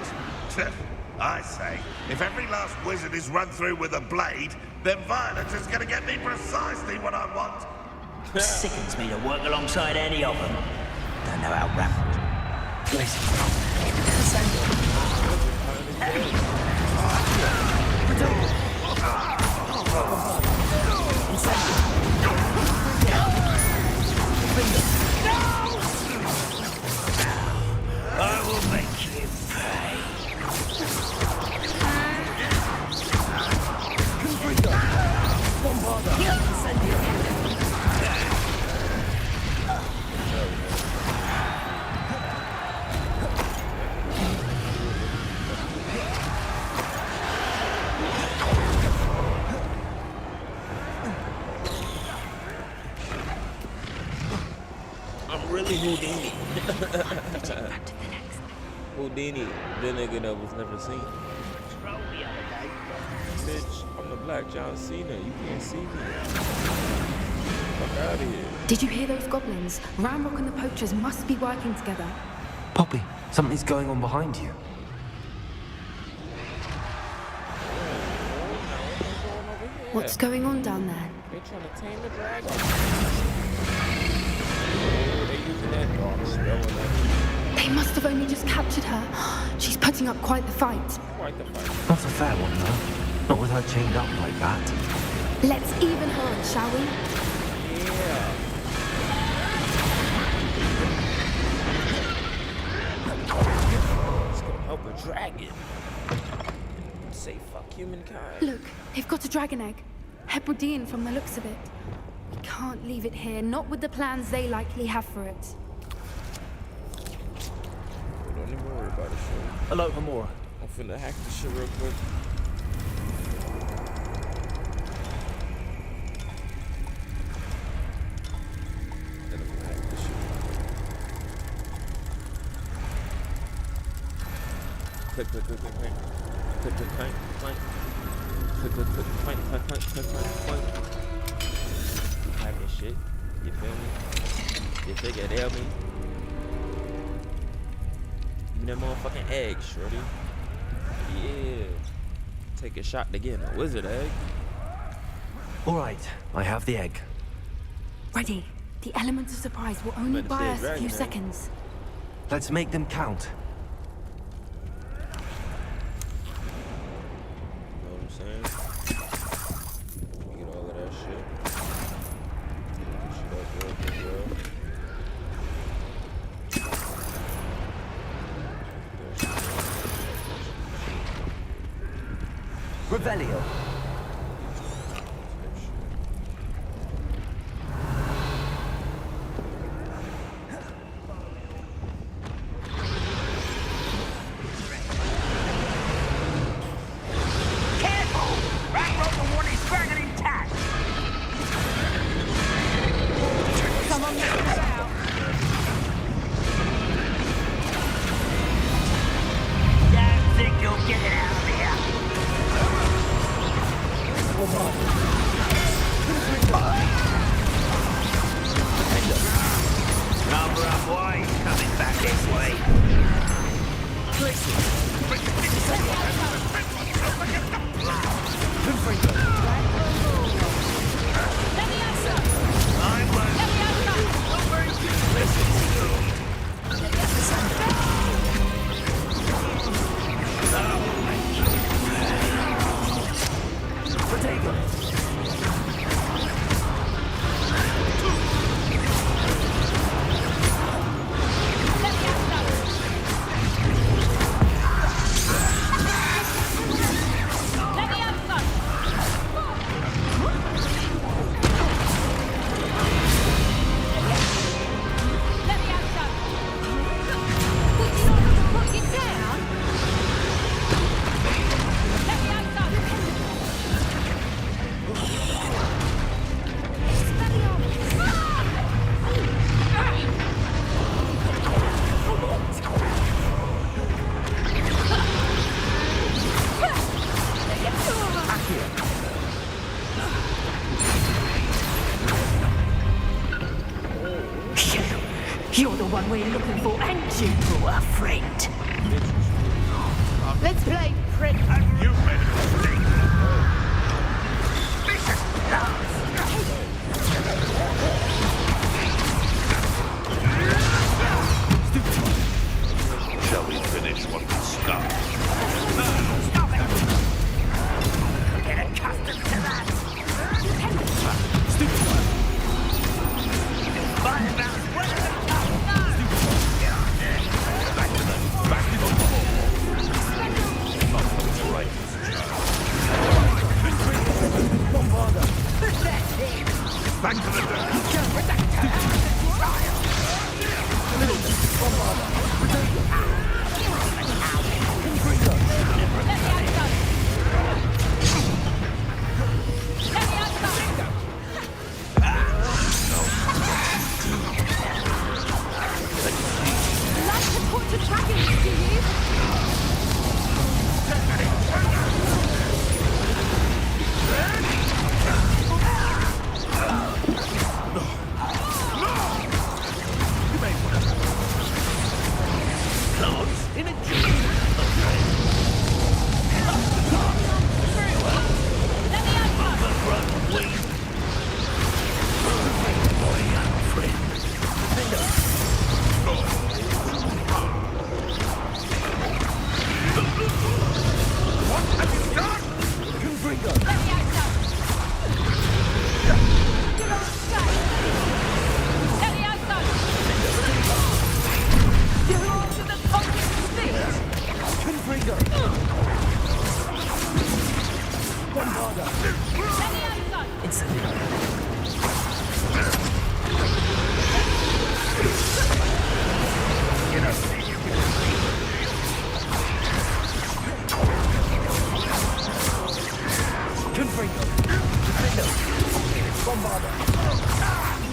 I say, if every last wizard is run through with a blade, then violence is going to get me precisely what I want. Sickens me to work alongside any of them. Don't know how rampant. I will make you pay. I'm really Houdini. Houdini, the nigga that was never seen. Bitch, I'm the Black John Cena. You can't see me. Fuck out of here. Did you hear those goblins? Ramrock and the poachers must be working together. Poppy, something's going on behind you. What's going on down there? They trying to tame the dragon. They using that dark spell on that. They must have only just captured her. She's putting up quite the fight. Quite the fight. Not a fair one, though. Not with her chained up like that. Let's even her, shall we? Yeah. It's gonna help a dragon. Say fuck humankind. Look, they've got a dragon egg. Hebridean from the looks of it. We can't leave it here, not with the plans they likely have for it. Don't even worry about it, shit. Hello, Hamura. I'm finna hack this shit real quick. Then I'm gonna hack this shit. Click, click, click, click, click. Click, click, clank, clank. Click, click, click, clank, clank, clank, clank, clank, clank. Hacking shit. You feel me? You figure it out me? Give me that motherfucking egg, shorty. Yeah. Take a shot to get a wizard egg. All right, I have the egg. Ready. The element of surprise will only Better buy stay us a dragon few egg. seconds. Let's make them count. You know what I'm saying? Let me get all of that shit. Get this shit up real quick, bro. Revelio. You're the one we're looking for, and you brought a friend. Let's play prick. You made a mistake. Shall we finish what we start? Stop it! Get accustomed to that. Stupid one. Back to the dirt.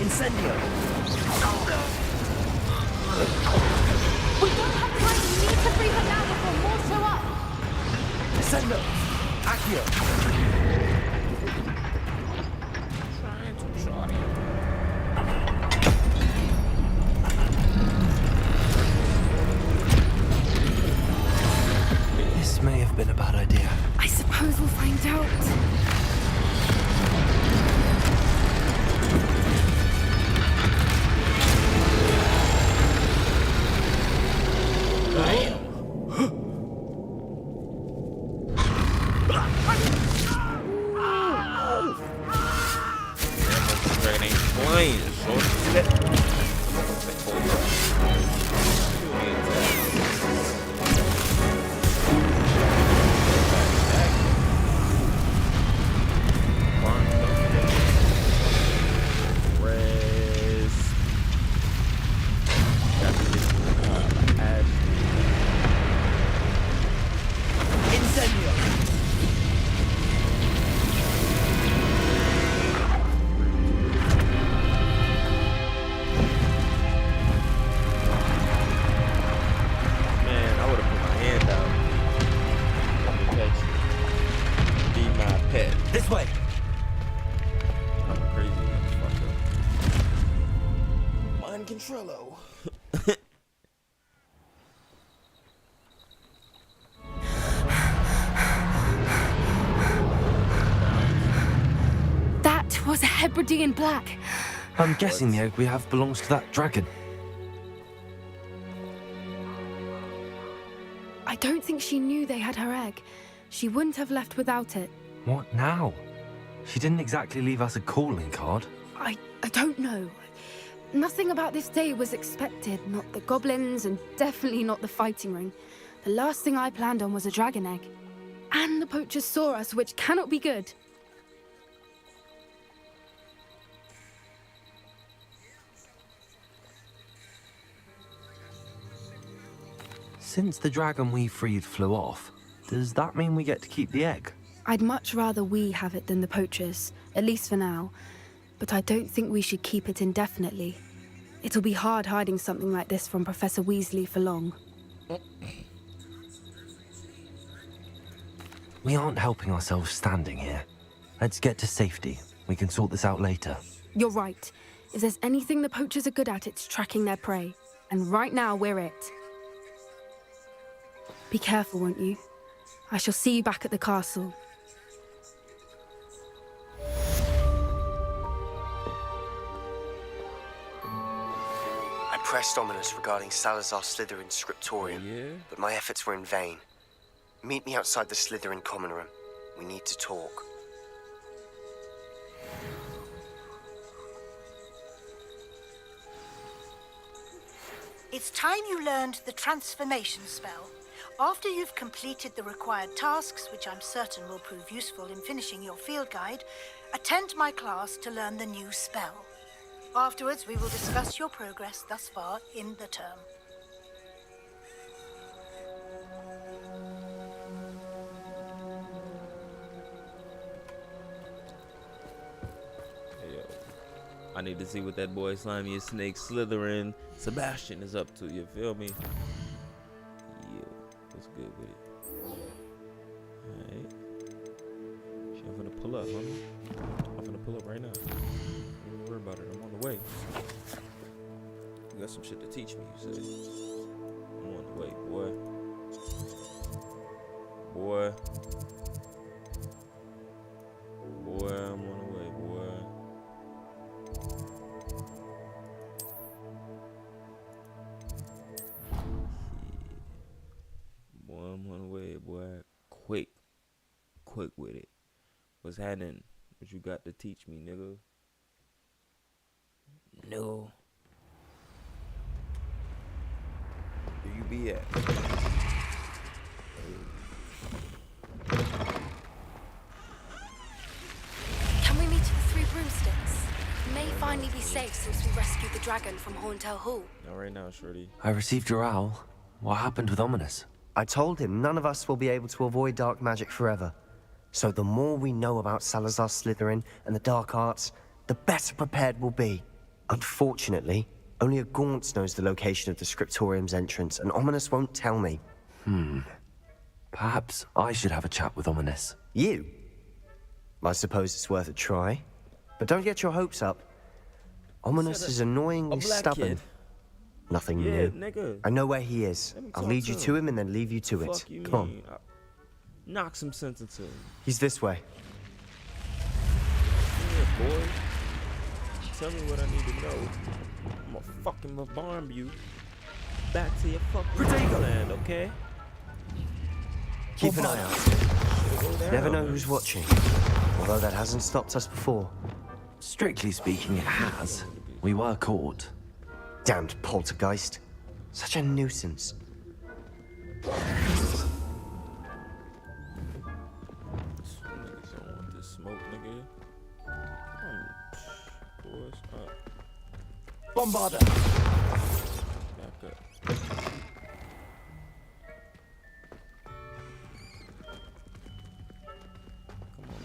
Incendio. We don't have time. We need to free her now before more show up. Descendo. Accio. This may have been a bad idea. I suppose we'll find out. Hebridean black. I'm guessing the egg we have belongs to that dragon. I don't think she knew they had her egg. She wouldn't have left without it. What now? She didn't exactly leave us a calling card. I don't know. Nothing about this day was expected. Not the goblins, and definitely not the fighting ring. The last thing I planned on was a dragon egg. And the poachers saw us, which cannot be good. Since the dragon we freed flew off, does that mean we get to keep the egg? I'd much rather we have it than the poachers, at least for now. But I don't think we should keep it indefinitely. It'll be hard hiding something like this from Professor Weasley for long. We aren't helping ourselves standing here. Let's get to safety. We can sort this out later. You're right. If there's anything the poachers are good at, it's tracking their prey. And right now, we're it. Be careful, won't you? I shall see you back at the castle. I pressed Ominous regarding Salazar Slytherin's scriptorium, but my efforts were in vain. Meet me outside the Slytherin common room. We need to talk. It's time you learned the transformation spell. After you've completed the required tasks, which I'm certain will prove useful in finishing your field guide, attend my class to learn the new spell. Afterwards, we will discuss your progress thus far in the term. I need to see what that boy Slimy and Snake Slytherin Sebastian is up to, you feel me? Yeah, what's good with it? Alright. I'm gonna pull up, homie. I'm gonna pull up right now. Don't even worry about it, I'm on the way. You got some shit to teach me, you say? I'm on the way, boy. Boy. Boy, I'm on the way, boy. Boy, I'm on the way, boy. Quick with it. What's happening? What you got to teach me, nigga? No. Where you be at? Can we meet at the Three Broomsticks? It may finally be safe since we rescued the dragon from Horntail Hall. Not right now, shorty. I received your owl. What happened with Ominous? I told him none of us will be able to avoid dark magic forever. So the more we know about Salazar Slytherin and the dark arts, the better prepared we'll be. Unfortunately, only a Gaunt knows the location of the scriptorium's entrance, and Ominous won't tell me. Perhaps I should have a chat with Ominous. You? I suppose it's worth a try. But don't get your hopes up. Ominous is annoyingly stubborn. Kid. Nothing Yeah, new. nigga. I know where he is. Let me I'll talk lead you to to him. him and then leave you to it. Fuck you Come on. mean? Knock some sense into him. He's this way. Yeah, boy. Tell me what I need to know. I'm gonna fucking bomb you back to your fucking land, okay? Keep an eye out. Never know who's watching. Although that hasn't stopped us before. Strictly speaking, it has. We were caught. Damned poltergeist. Such a nuisance. Niggas don't want this smoke, nigga. Boys, Bombarder! back up.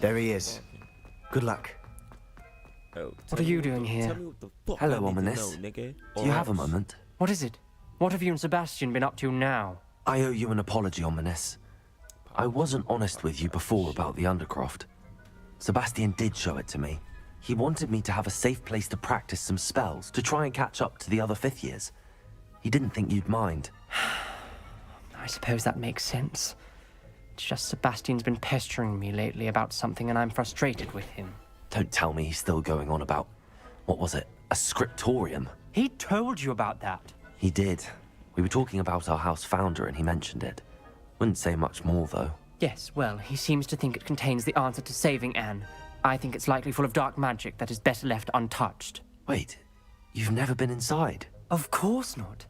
There he is. Good luck. Oh, What are you doing here? Tell me what the fuck Hello, I need to Ominous. know, nigga. Do you have a moment? What is it? What have you and Sebastian been up to now? I owe you an apology, Ominous. I wasn't honest with you before about the Undercroft. Sebastian did show it to me. He wanted me to have a safe place to practice some spells, to try and catch up to the other fifth years. He didn't think you'd mind. I suppose that makes sense. It's just Sebastian's been pestering me lately about something and I'm frustrated with him. Don't tell me he's still going on about, what was it, a scriptorium? He told you about that. He did. We were talking about our house founder and he mentioned it. Wouldn't say much more, though. Yes, well, he seems to think it contains the answer to saving Anne. I think it's likely full of dark magic that is better left untouched. Wait, you've never been inside? Of course not.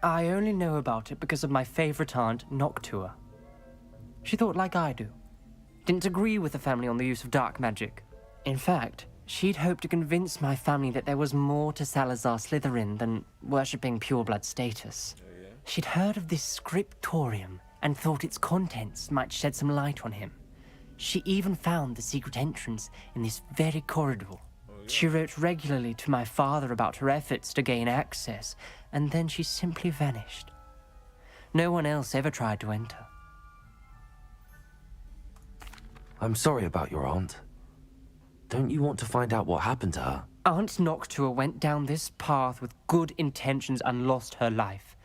I only know about it because of my favorite aunt, Noctua. She thought like I do. Didn't agree with the family on the use of dark magic. In fact, she'd hoped to convince my family that there was more to Salazar Slytherin than worshipping pureblood status. She'd heard of this scriptorium and thought its contents might shed some light on him. She even found the secret entrance in this very corridor. She wrote regularly to my father about her efforts to gain access, and then she simply vanished. No one else ever tried to enter. I'm sorry about your aunt. Don't you want to find out what happened to her? Aunt Noctua went down this path with good intentions and lost her life.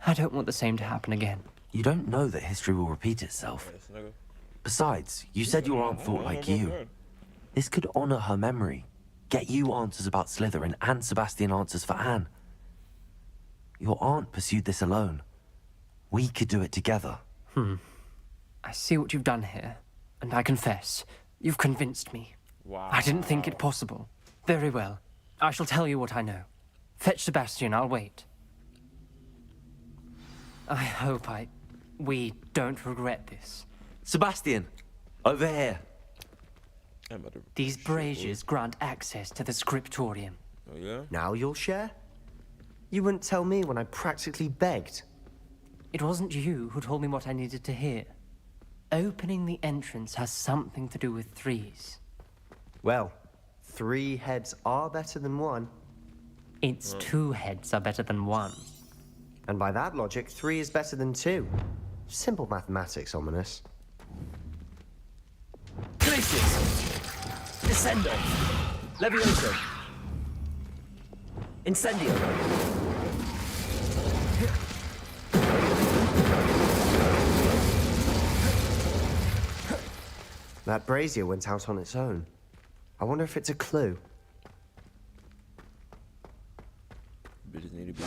I don't want the same to happen again. You don't know that history will repeat itself. Besides, you said your aunt thought like you. This could honor her memory. Get you answers about Slytherin and Sebastian answers for Anne. Your aunt pursued this alone. We could do it together. I see what you've done here, and I confess, you've convinced me. Wow. I didn't think it possible. Very well. I shall tell you what I know. Fetch Sebastian, I'll wait. I hope we don't regret this. Sebastian, over here. These braziers grant access to the scriptorium. Oh, yeah? Now you'll share? You wouldn't tell me when I practically begged. It wasn't you who told me what I needed to hear. Opening the entrance has something to do with threes. Well, 3 heads are better than 1. It's 2 heads are better than 1. And by that logic, 3 is better than 2. Simple mathematics, Ominous. Glacius! Descendo! Levioso! Incendio! That brazier went out on its own. I wonder if it's a clue. Bitches need to be.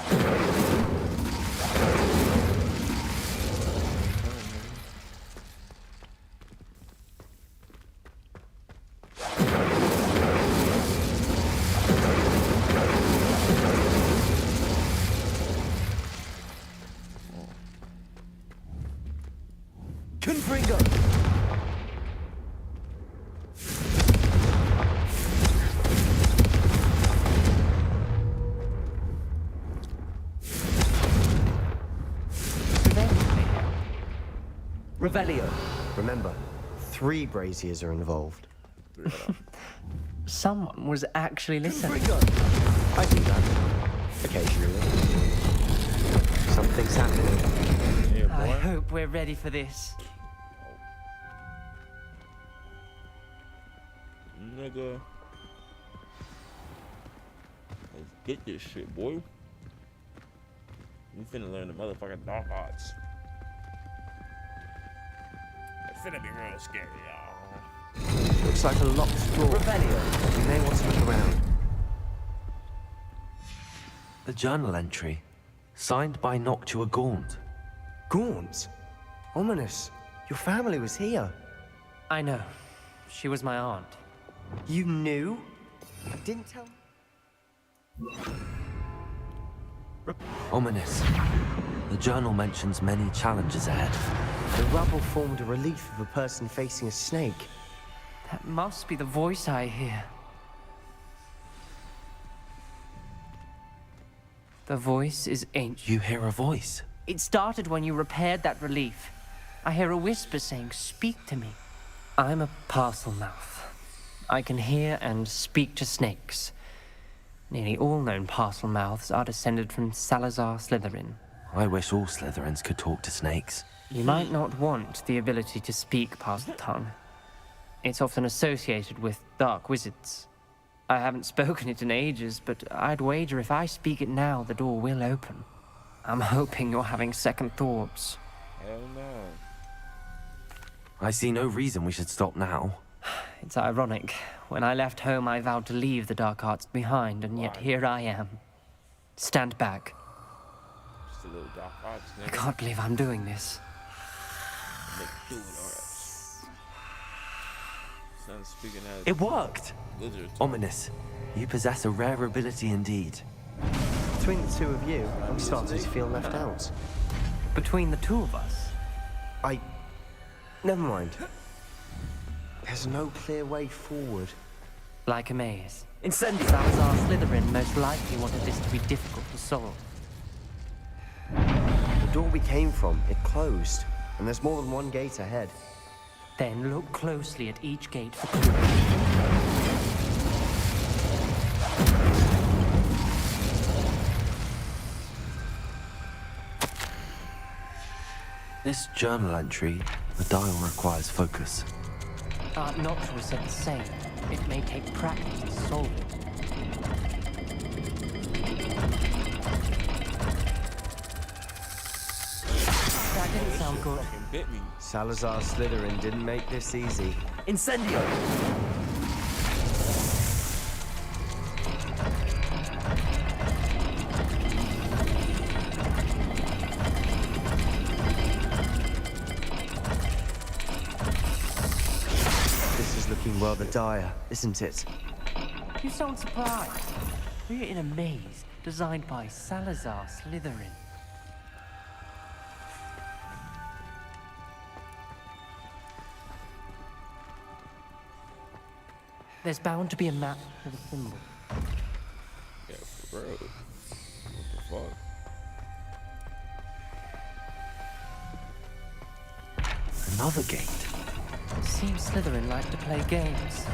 Confringo! Revelio. Remember, 3 braziers are involved. Someone was actually listening. I do that. Occasionally. Something's happening. I hope we're ready for this. Nigga. Let's get this shit, boy. We finna learn the motherfucking dark arts. It's finna be real scary, y'all. Looks like a locked door. Revelio. You may want to look around. A journal entry, signed by Noctua Gaunt. Gaunt? Ominous. Your family was here. I know. She was my aunt. You knew? Didn't tell me? Ominous. The journal mentions many challenges ahead. The rubble formed a relief of a person facing a snake. That must be the voice I hear. The voice is ancient. You hear a voice? It started when you repaired that relief. I hear a whisper saying, "Speak to me." I'm a parcel mouth. I can hear and speak to snakes. Nearly all known parcel mouths are descended from Salazar Slytherin. I wish all Slytherins could talk to snakes. You might not want the ability to speak parcel tongue. It's often associated with dark wizards. I haven't spoken it in ages, but I'd wager if I speak it now, the door will open. I'm hoping you're having second thoughts. Hell no. I see no reason we should stop now. It's ironic. When I left home, I vowed to leave the dark arts behind, and yet here I am. Stand back. Just a little dark arts, I can't believe I'm doing this. Speaking It worked! Lizard. Ominous, you possess a rare ability indeed. Between the two of you, I'm starting to feel left out. Between the two of us? Never mind. There's no clear way forward. Like a maze. Salazar Slytherin most likely wanted this to be difficult to solve. The door we came from, it closed. And there's more than one gate ahead. Then look closely at each gate for clues. This journal entry, the dial requires focus. Noctua said the same. It may take practice to solve it. That didn't sound good. Bit me. Salazar Slytherin didn't make this easy. Incendio! This is looking rather dire, isn't it? You sound surprised. We're in a maze designed by Salazar Slytherin. There's bound to be a map with a symbol. Yeah, for real. What the fuck? Another gate. Seems Slytherin like to play games.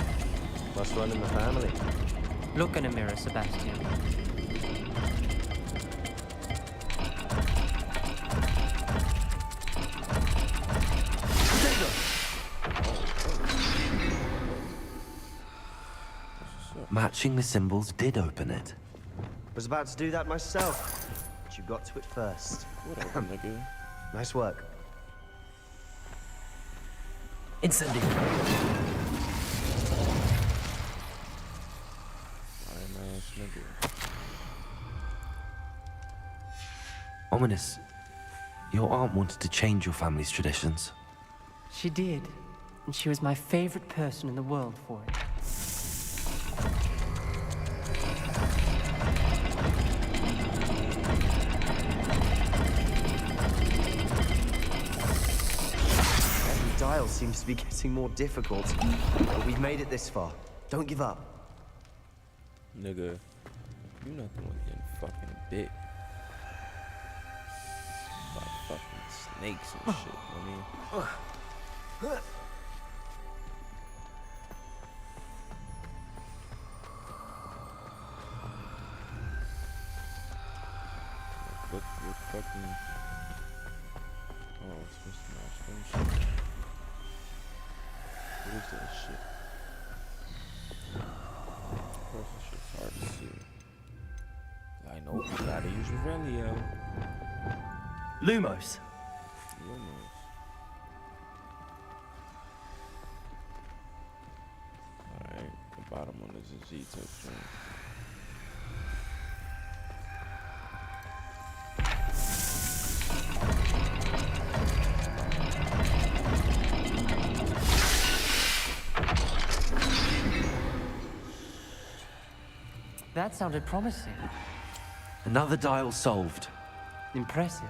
Must run in the family. Look in a mirror, Sebastian. Matching the symbols did open it. Was about to do that myself, but you got to it first. Whatever, nigga. Nice work. Incendio! Iron ass nigga. Ominous, your aunt wanted to change your family's traditions. She did, and she was my favorite person in the world for it. Dial seems to be getting more difficult, but we've made it this far. Don't give up. Nigga, you not the one getting fucking bit by fucking snakes and shit. I mean, what fucking? Oh, it's Mr. Mouse. Shit. What is that shit? Of course, this shit's hard to see. I know we gotta use Revelio. Lumos! Lumos. Alright, the bottom one is a Z-type string. That sounded promising. Another dial solved. Impressive.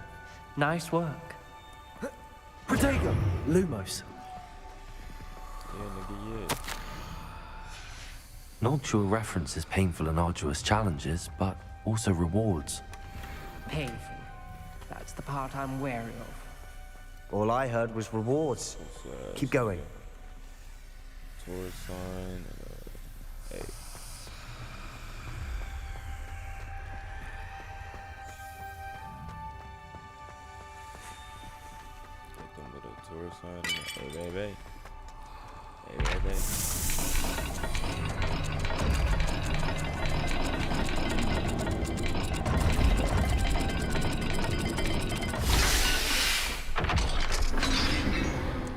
Nice work. Protego! Lumos. Yeah, nigga, yeah. Noctua references painful and arduous challenges, but also rewards. Painful. That's the part I'm wary of. All I heard was rewards. Keep going. Taurus sign. Hey. Taurus sign. Hey, baby. Hey, baby.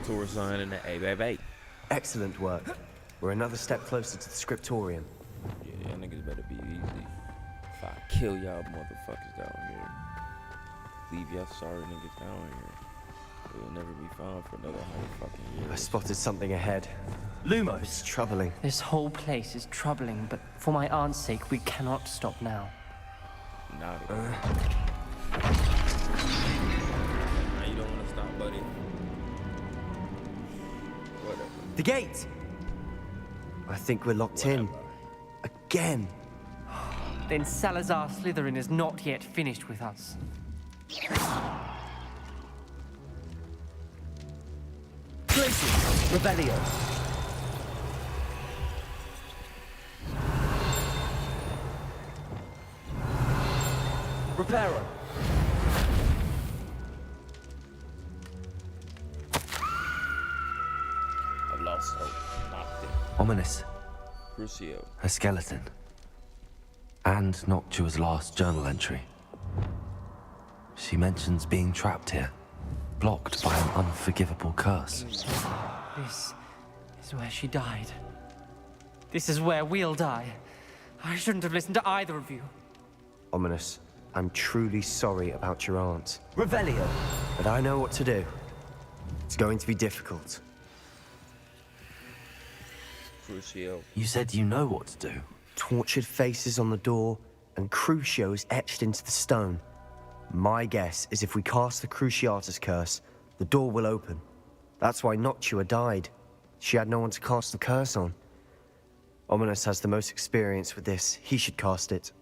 Taurus sign and the A baby. Excellent work. We're another step closer to the scriptorium. Yeah, y'all niggas better be easy. If I kill y'all motherfuckers down here, leave y'all sorry niggas down here. We'll never be found for another 100 fucking years. I spotted something ahead. Lumos! It's troubling. This whole place is troubling, but for my aunt's sake, we cannot stop now. Now you don't want to stop, buddy. Whatever. The gate! I think we're locked in. Again. Then Salazar Slytherin is not yet finished with us. Glacius, Revelio. Reparo. I've lost hope. Locked in. Ominous. Crucio. A skeleton. And Noctua's last journal entry. She mentions being trapped here, blocked by an unforgivable curse. This is where she died. This is where we'll die. I shouldn't have listened to either of you. Ominous, I'm truly sorry about your aunt. Revelio. But I know what to do. It's going to be difficult. Crucio. You said you know what to do. Tortured faces on the door, and Crucio is etched into the stone. My guess is if we cast the Cruciatus curse, the door will open. That's why Noctua died. She had no one to cast the curse on. Ominous has the most experience with this. He should cast it.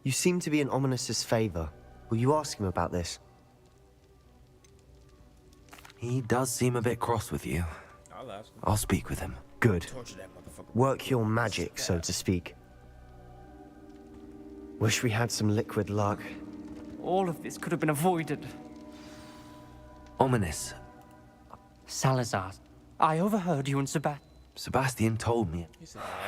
You seem to be in Ominous's favor. Will you ask him about this? He does seem a bit cross with you. I'll ask him. I'll speak with him. Good. Torture that motherfucker. Work your magic, so to speak. Wish we had some liquid luck. All of this could have been avoided. Ominous. Salazar, I overheard you and Sebastian told me.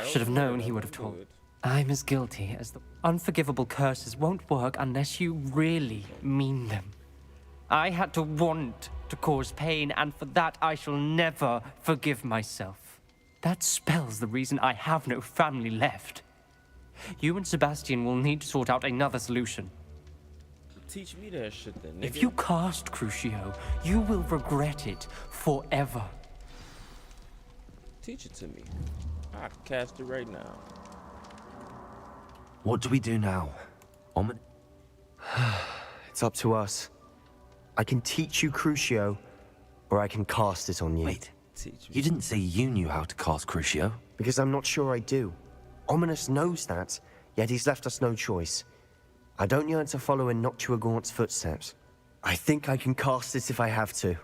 Should have known he would have told. I'm as guilty as the unforgivable curses won't work unless you really mean them. I had to want to cause pain, and for that I shall never forgive myself. That spell's the reason I have no family left. You and Sebastian will need to sort out another solution. Teach me that shit then, nigga. If you cast Crucio, you will regret it forever. Teach it to me. I can cast it right now. What do we do now? It's up to us. I can teach you Crucio, or I can cast it on you. Wait, you didn't say you knew how to cast Crucio? Because I'm not sure I do. Ominous knows that, yet he's left us no choice. I don't yearn to follow in Noctua Gaunt's footsteps. I think I can cast it if I have to.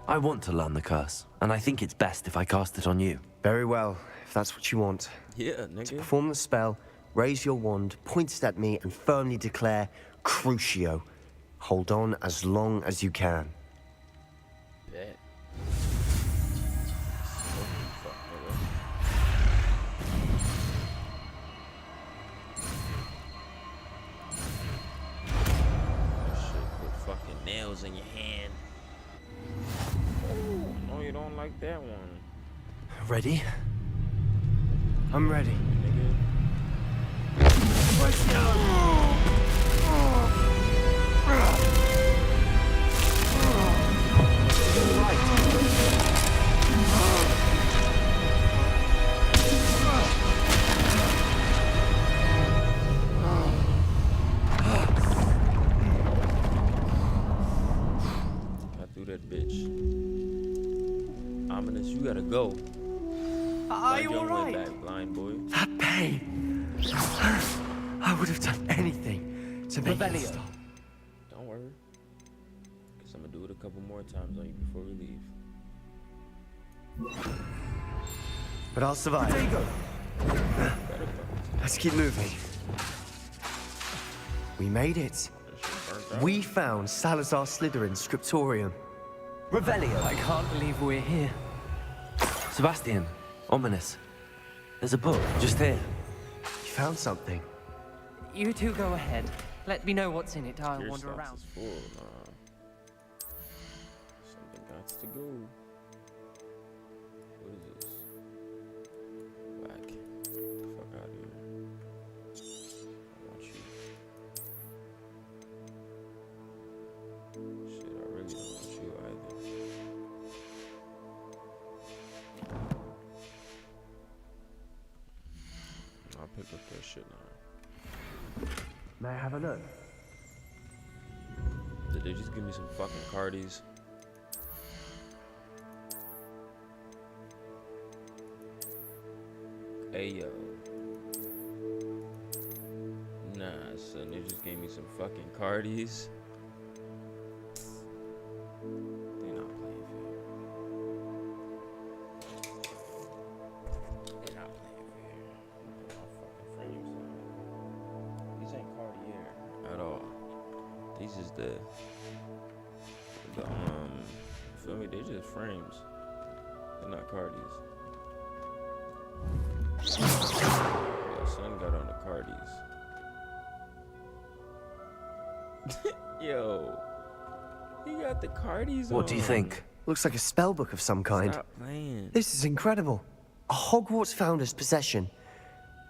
I want to learn the curse, and I think it's best if I cast it on you. Very well, if that's what you want. Yeah, nigga. To perform the spell, raise your wand, point it at me, and firmly declare Crucio. Hold on as long as you can. Bet. Nails in your hand. Oh, no, you don't like that one. Ready? I'm ready. That bitch. Ominous, you gotta go. Are you alright? Back, blind boy. That pain. I would have done anything to make it stop. Don't worry. Guess I'm gonna do it a couple more times on you before we leave. But I'll survive. There you go. Let's keep moving. We made it. We found Salazar Slytherin's scriptorium. Revelio. I can't believe we're here. Sebastian, Ominous. There's a book just here. You found something. You two go ahead. Let me know what's in it. I'll wander around. Lots to go. What is this? Back. Get the fuck out of here. I want you. Shit, I really don't want you either. I'll pick up that shit now. May I have a look? Did they just give me some fucking cardies? Hey yo. Nah, son, they just gave me some fucking cardies. They're not playing fair. They're not playing fair. Put my fucking frames on. These ain't Cartier at all. These is the feel me? They just frames. They're not Cardis. Yo, son got on the Cardis. Yo, he got the Cardis on. What do you think? Looks like a spell book of some kind. Stop playing. This is incredible. A Hogwarts founder's possession.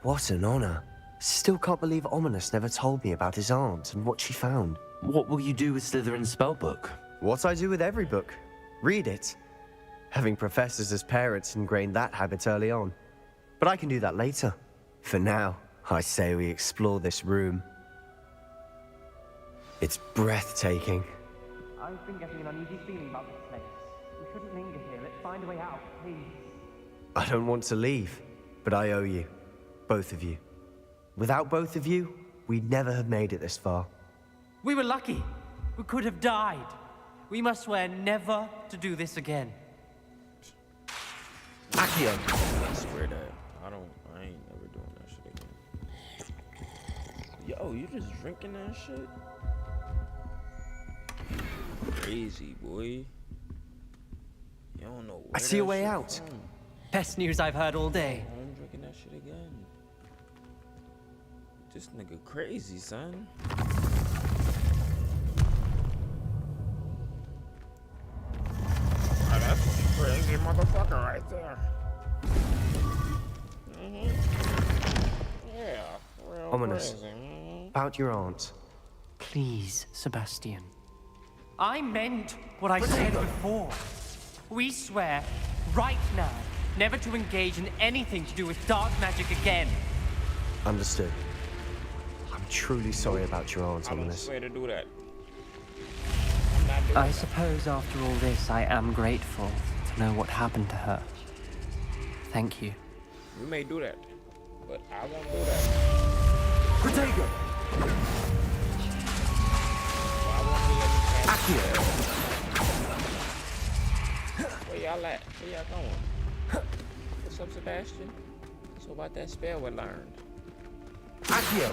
What an honor. Still can't believe Ominous never told me about his aunt and what she found. What will you do with Slytherin's spellbook? What I do with every book. Read it. Having professors as parents ingrained that habit early on. But I can do that later. For now, I say we explore this room. It's breathtaking. I've been getting an uneasy feeling about this place. We shouldn't linger here. Let's find a way out, please. I don't want to leave, but I owe you. Both of you. Without both of you, we'd never have made it this far. We were lucky. We could have died. We must swear never to do this again. Accio! I swear that. I ain't never doing that shit again. Yo, you just drinking that shit? Crazy, boy. You don't know where I see a that way shit out. from. Best news I've heard all day. I'm drinking that shit again. This nigga crazy, son. Oh, that's a crazy motherfucker right there. Yeah, real Ominous. crazy. About your aunt. Please, Sebastian. I meant what I said before. We swear, right now, never to engage in anything to do with dark magic again. Understood. I'm truly sorry about your aunt, I don't Ominous. swear to do that. I suppose after all this, I am grateful to know what happened to her. Thank you. You may do that, but I won't do that. Protego! I won't be letting you Accio! Where y'all at? Where y'all going? What's up, Sebastian? So about that spell we learned. Accio!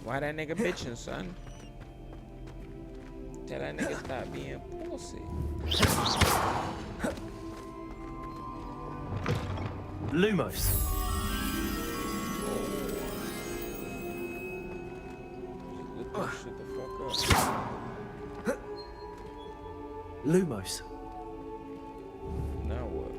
Why that nigga bitching, son? Tell that nigga stop being pussy. Lumos. Look that shit the fuck up. Lumos. Now what?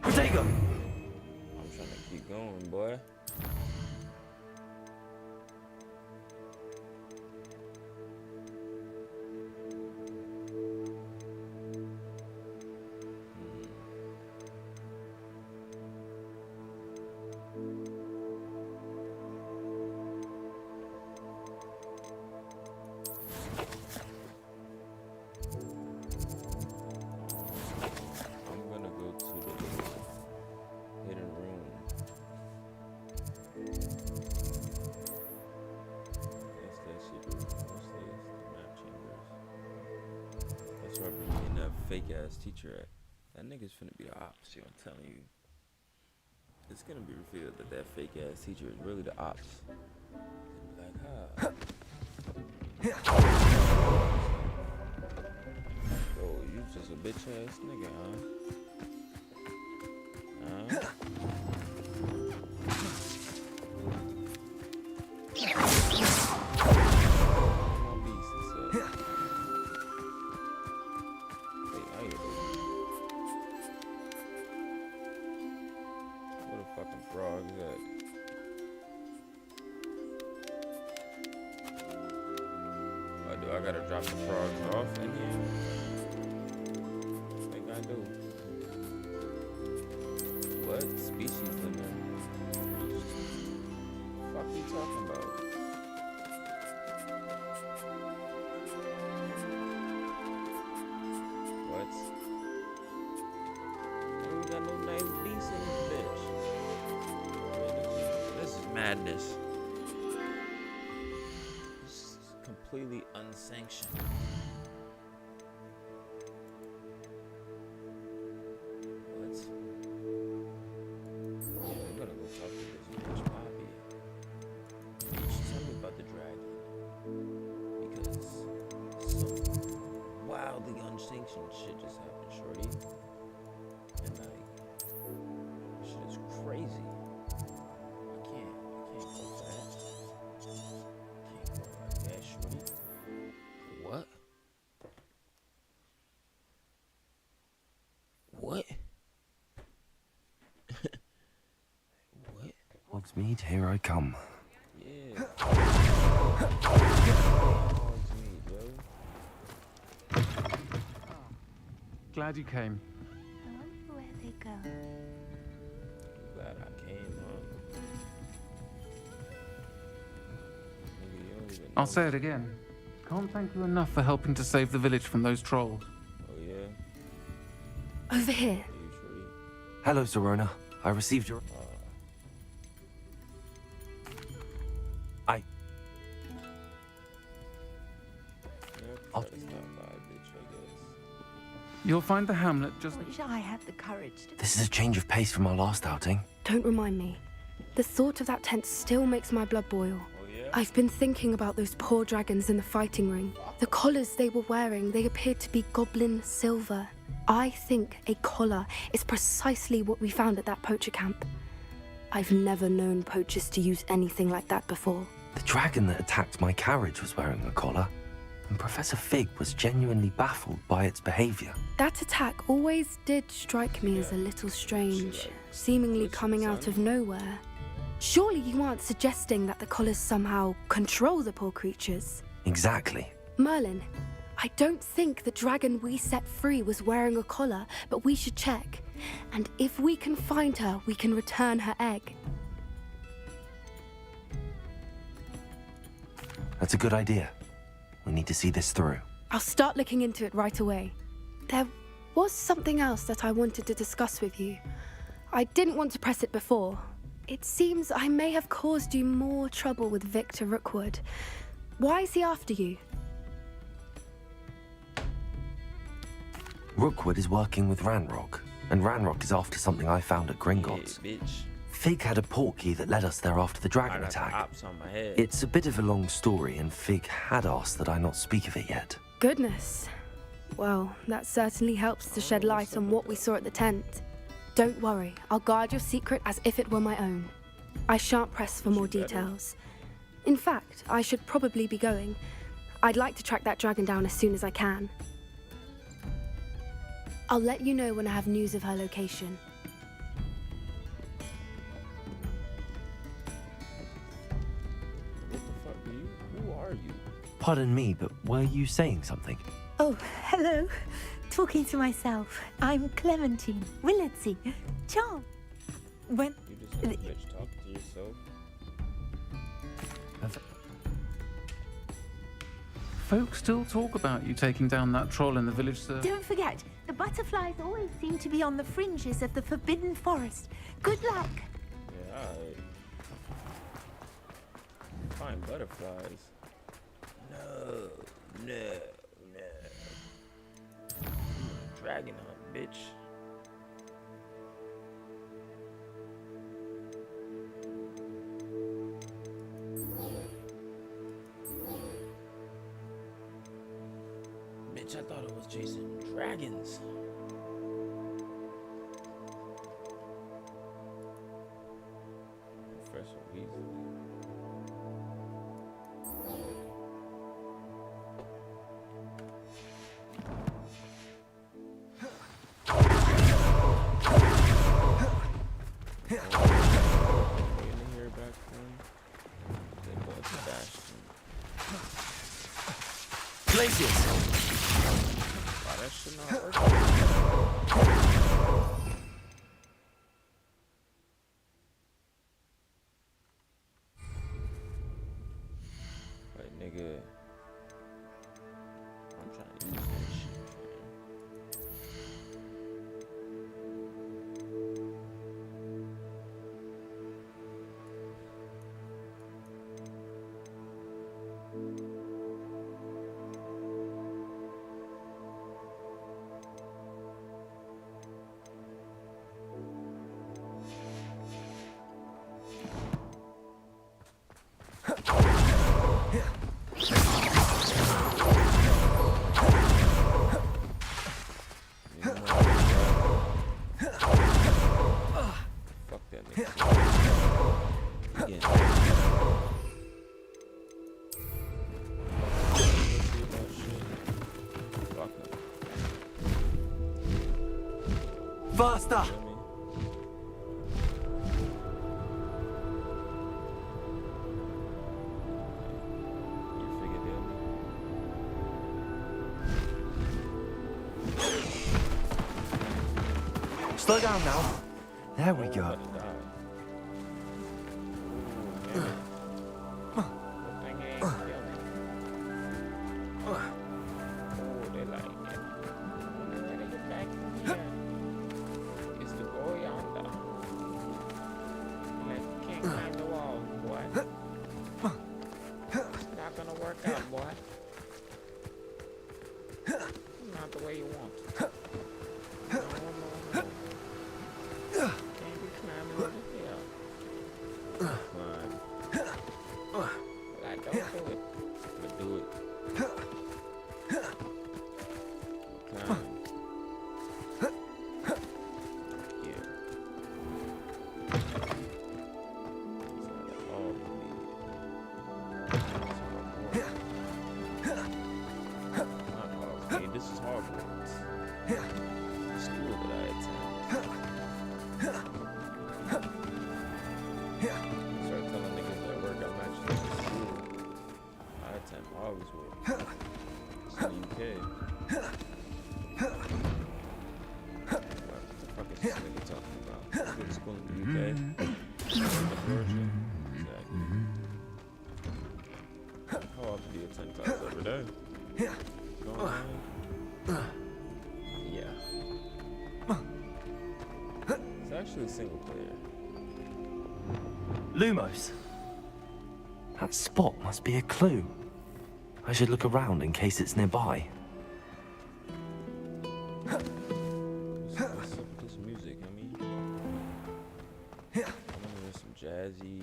Protego! I'm trying to keep going, boy. I'm gonna go to the hidden room. That's that secret room. What's this? The map chambers. That's where me and that fake ass teacher at. That nigga's finna be the ops, yo, I'm telling you. It's gonna be revealed that that fake ass teacher is really the ops. Like, huh? Bro, you just a bitch ass nigga, huh? What a fucking frog is that? Do I gotta drop the frogs off in here? I think I do. What species limit? What the fuck are you talking about? What? We got no nice beasts in this bitch. This is madness. Completely unsanctioned. What? Yeah, I'm gonna go talk to this bitch Poppy. Bitch, tell me about the dragon. Because some wildly unsanctioned shit just happened, shorty. And like, shit is crazy. I can't go fast. What? What? What? Hogsmeade, here I come. Yeah. Glad you came. I wonder where they go. Glad I came, huh? Nigga, you don't even know. I'll say it again. Can't thank you enough for helping to save the village from those trolls. Oh, yeah? Over here. Hello, Sirona. I received your... I... I'll just stop by, bitch, I guess. You'll find the hamlet just... Wish I had the courage to... This is a change of pace from our last outing. Don't remind me. The thought of that tent still makes my blood boil. I've been thinking about those poor dragons in the fighting ring. The collars they were wearing, they appeared to be goblin silver. I think a collar is precisely what we found at that poacher camp. I've never known poachers to use anything like that before. The dragon that attacked my carriage was wearing a collar, and Professor Fig was genuinely baffled by its behavior. That attack always did strike me as a little strange, seemingly coming out of nowhere. Surely you aren't suggesting that the collars somehow control the poor creatures? Exactly. Merlin, I don't think the dragon we set free was wearing a collar, but we should check. And if we can find her, we can return her egg. That's a good idea. We need to see this through. I'll start looking into it right away. There was something else that I wanted to discuss with you. I didn't want to press it before. It seems I may have caused you more trouble with Victor Rookwood. Why is he after you? Rookwood is working with Ranrock, and Ranrock is after something I found at Gringotts. Yeah, bitch. Fig had a portkey that led us there after the dragon attack. Ops on my head. It's a bit of a long story, and Fig had asked that I not speak of it yet. Goodness. Well, that certainly helps to shed light on what we saw at the tent. Don't worry, I'll guard your secret as if it were my own. I shan't press for more details. In fact, I should probably be going. I'd like to track that dragon down as soon as I can. I'll let you know when I have news of her location. What the fuck are you? Who are you? Pardon me, but were you saying something? Oh, hello. Talking to myself. I'm Clementine Willardsey. John. When... You just heard a bitch talk to yourself. Folk still talk about you taking down that troll in the village, sir. Don't forget, the butterflies always seem to be on the fringes of the Forbidden Forest. Good luck. Yeah, alright. Find butterflies. No. Dragon hunt, bitch. Bitch, bitch, I thought it was chasing dragons. Professor Weasley. Glacius! Wow, that shit not working. Like, nigga, I'm trying to use this shit. Fuck that nigga. Again. Faster! Slow down now. There we go. This is Hogwarts. The school that I attend. Start telling niggas that work, I'm actually in school. I attend Hogwarts. It's in the UK. What the fuck is this nigga talking about? Go to school in the UK? Georgia? Exactly. How often do you attend class over there? Going on? Yeah. It's actually single player. Lumos. That spot must be a clue. I should look around in case it's nearby. What's up with this music, I mean? I want to hear some jazzy,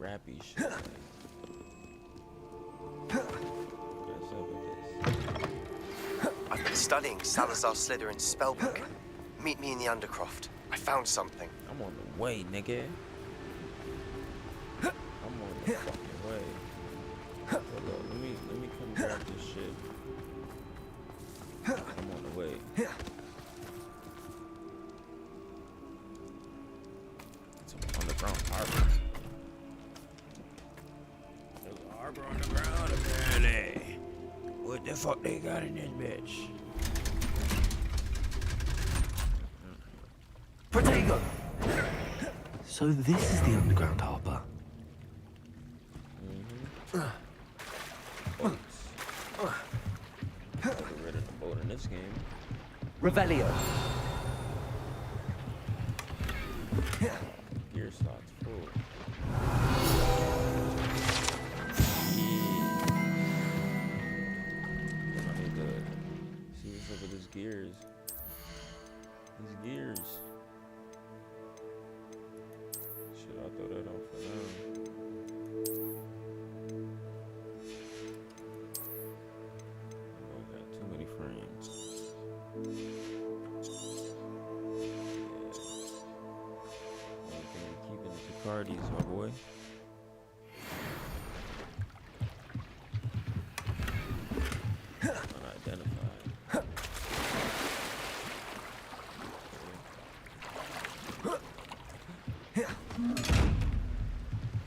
rappy shit. What's up with this? I've been studying Salazar Slytherin's spellbook. Meet me in the Undercroft. I found something. I'm on the way, nigga. I'm on the fucking way. Hold up, let me come grab this shit. I'm on the way. It's an underground harbor. There's a harbor underground, apparently. What the fuck they got in this bitch? Protego! So this is the underground harbor. Boats. Get rid of the boat in this game. Revelio. Gear slots full. I need to see what's up with these gears. These gears. Shit, I'll throw that on for now. I got too many parties, my boy. Unidentified.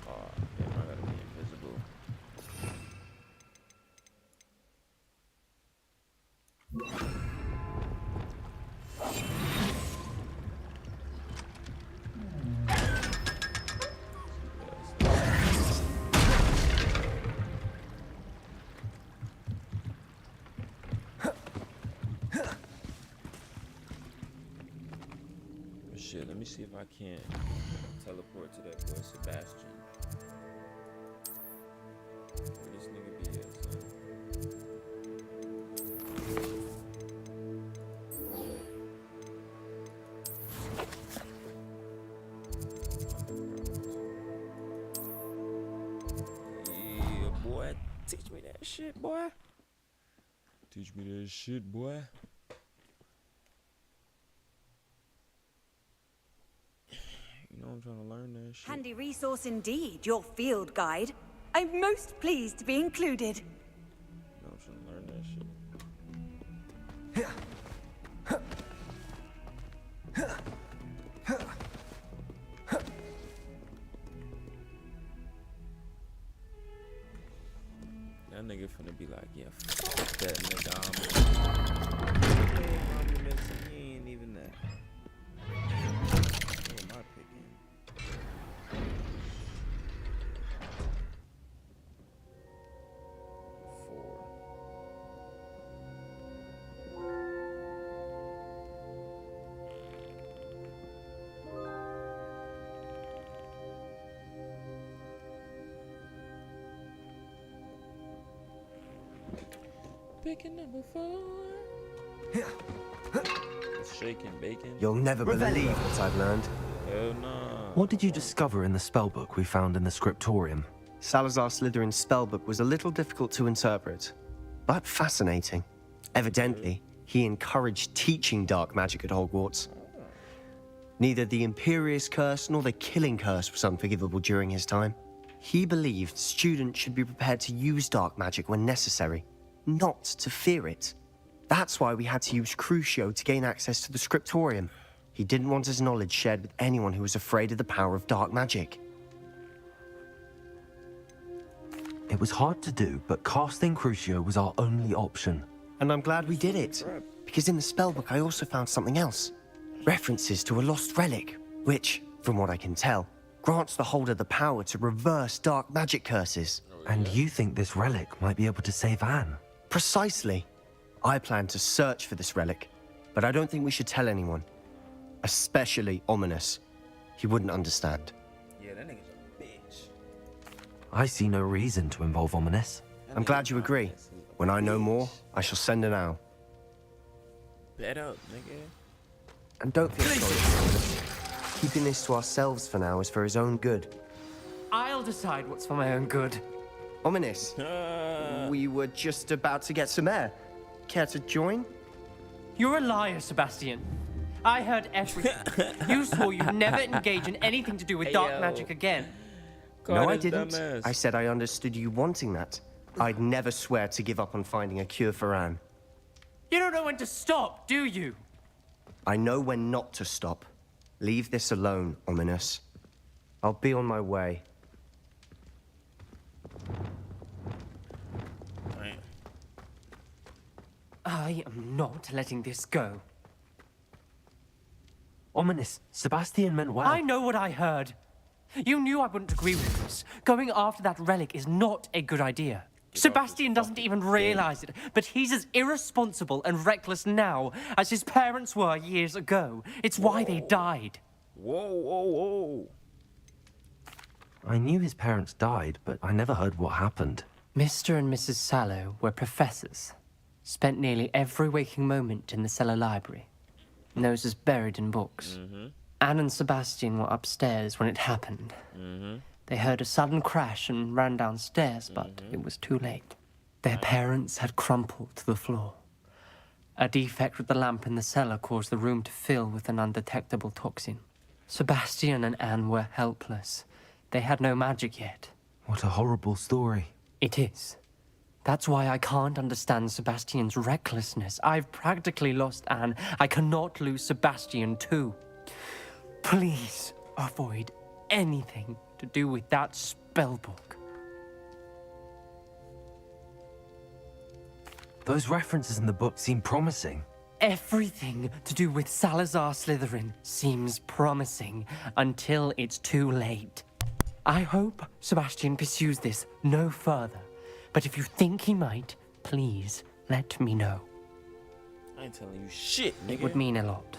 Oh, damn, I gotta be invisible. Shit, let me see if I can teleport to that boy Sebastian. Where this nigga be at, son? Yeah, boy. Teach me that shit, boy. Teach me that shit, boy. You know I'm trying to learn that shit. Handy resource indeed, your field guide. I'm most pleased to be included. You know I'm trying to learn that shit. That nigga finna be like, yeah, fuck that nigga. He ain't even that. What am I picking? Picking number 4. Shaking bacon. You'll never believe what I've learned. Hell nah. What did you discover in the spellbook we found in the scriptorium? Salazar Slytherin's spellbook was a little difficult to interpret, but fascinating. Evidently, he encouraged teaching dark magic at Hogwarts. Neither the Imperious Curse nor the Killing Curse was unforgivable during his time. He believed students should be prepared to use dark magic when necessary, not to fear it. That's why we had to use Crucio to gain access to the scriptorium. He didn't want his knowledge shared with anyone who was afraid of the power of dark magic. It was hard to do, but casting Crucio was our only option. And I'm glad we did it, because in the spellbook I also found something else. References to a lost relic, which, from what I can tell, grants the holder the power to reverse dark magic curses. And you think this relic might be able to save Anne? Precisely. I plan to search for this relic, but I don't think we should tell anyone. Especially Ominous. He wouldn't understand. Yeah, that nigga's a bitch. I see no reason to involve Ominous. I'm glad you agree. When I know more, I shall send an owl. Bet up, nigga. And don't feel sorry. Keeping this to ourselves for now is for his own good. I'll decide what's for my own good. Ominous, we were just about to get some air. Care to join? You're a liar, Sebastian. I heard everything. You swore you'd never engage in anything to do with dark magic again. No, I didn't. I said I understood you wanting that. I'd never swear to give up on finding a cure for Anne. You don't know when to stop, do you? I know when not to stop. Leave this alone, Ominous. I'll be on my way. I am not letting this go. Ominous, Sebastian meant well. I know what I heard. You knew I wouldn't agree with this. Going after that relic is not a good idea. Sebastian doesn't even realize it, but he's as irresponsible and reckless now as his parents were years ago. It's why they died. Whoa, whoa, whoa. I knew his parents died, but I never heard what happened. Mr. and Mrs. Sallow were professors. Spent nearly every waking moment in the cellar library. Noses buried in books. Anne and Sebastian were upstairs when it happened. They heard a sudden crash and ran downstairs, but it was too late. Their parents had crumpled to the floor. A defect with the lamp in the cellar caused the room to fill with an undetectable toxin. Sebastian and Anne were helpless. They had no magic yet. What a horrible story. It is. That's why I can't understand Sebastian's recklessness. I've practically lost Anne. I cannot lose Sebastian too. Please avoid anything to do with that spell book. Those references in the book seem promising. Everything to do with Salazar Slytherin seems promising until it's too late. I hope Sebastian pursues this no further, but if you think he might, please let me know. I ain't telling you shit, nigga. It would mean a lot.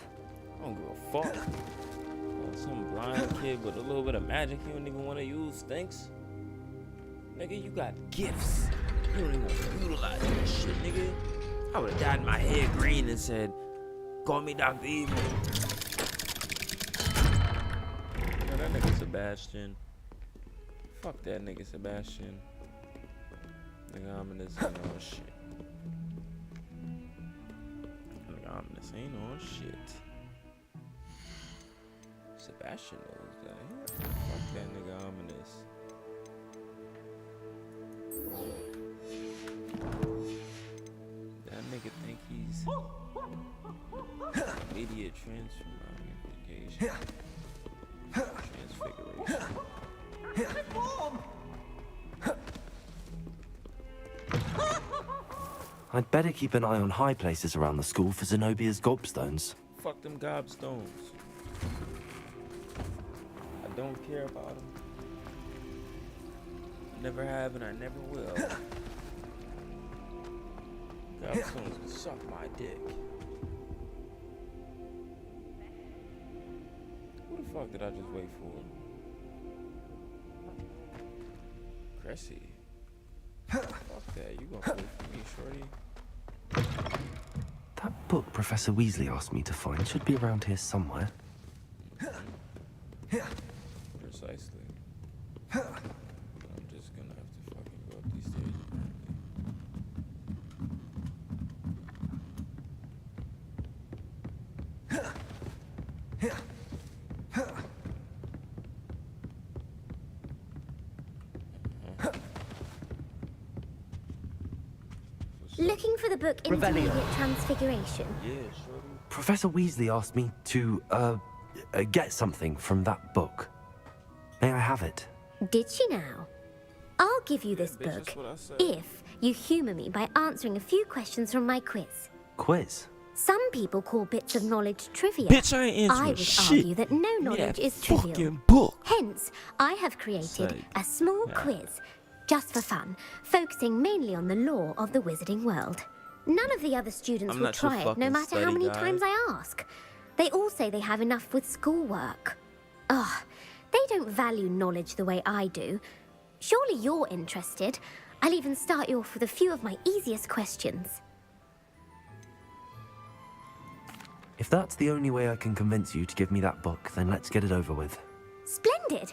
I don't give a fuck. Some blind kid with a little bit of magic you don't even want to use stinks. Nigga, you got gifts. You don't even want to utilize that shit, nigga. I would have dyed my hair green and said, call me Dr. Evil. Yo, that nigga Sebastian. Fuck that nigga Sebastian. Nigga ominous ain't on shit. Nigga ominous ain't on shit. Sebastian knows that. Fuck that nigga ominous. That nigga think he's immediate transformation. Transfiguration. I'd better keep an eye on high places around the school for Zenobia's gobstones. Fuck them gobstones. I don't care about them. Never have and I never will. Gobstones can suck my dick. Who the fuck did I just wait for? Cressy. Fuck that, you gonna wait for me, shorty? That book Professor Weasley asked me to find should be around here somewhere. Precisely. I'm just gonna have to fucking go up these stairs. Looking for the book Intermediate Transfiguration? Yeah, shorty. Professor Weasley asked me to, get something from that book. May I have it? Did she now? I'll give you this bitch, book that's what I said. if you humor me by answering a few questions from my quiz. Quiz? Some people call bits of knowledge trivia. Bitch, I ain't answering I would shit. argue that no Give me knowledge that is trivial. fucking book. Hence, I have created Sake. a small Yeah. quiz, just for fun, focusing mainly on the lore of the wizarding world. None of the other students I'm will not your try it, no fucking matter how study many guide. times I ask. They all say they have enough with schoolwork. Ugh, they don't value knowledge the way I do. Surely you're interested. I'll even start you off with a few of my easiest questions. If that's the only way I can convince you to give me that book, then let's get it over with. Splendid!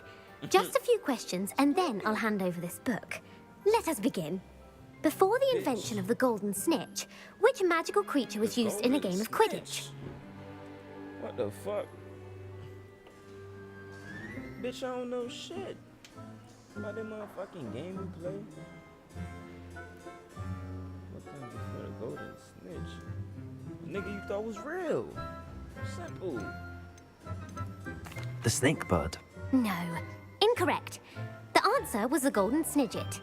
Just a few questions, and then I'll hand over this book. Let us begin. Before the invention of the Golden Snitch, which magical creature was used in a game of Quidditch? What the fuck? Bitch, I don't know shit about that motherfucking game we play. What comes before the Golden Snitch? Nigga you thought was real. Simple. The snake bird. No, incorrect. The answer was the Golden Snidget.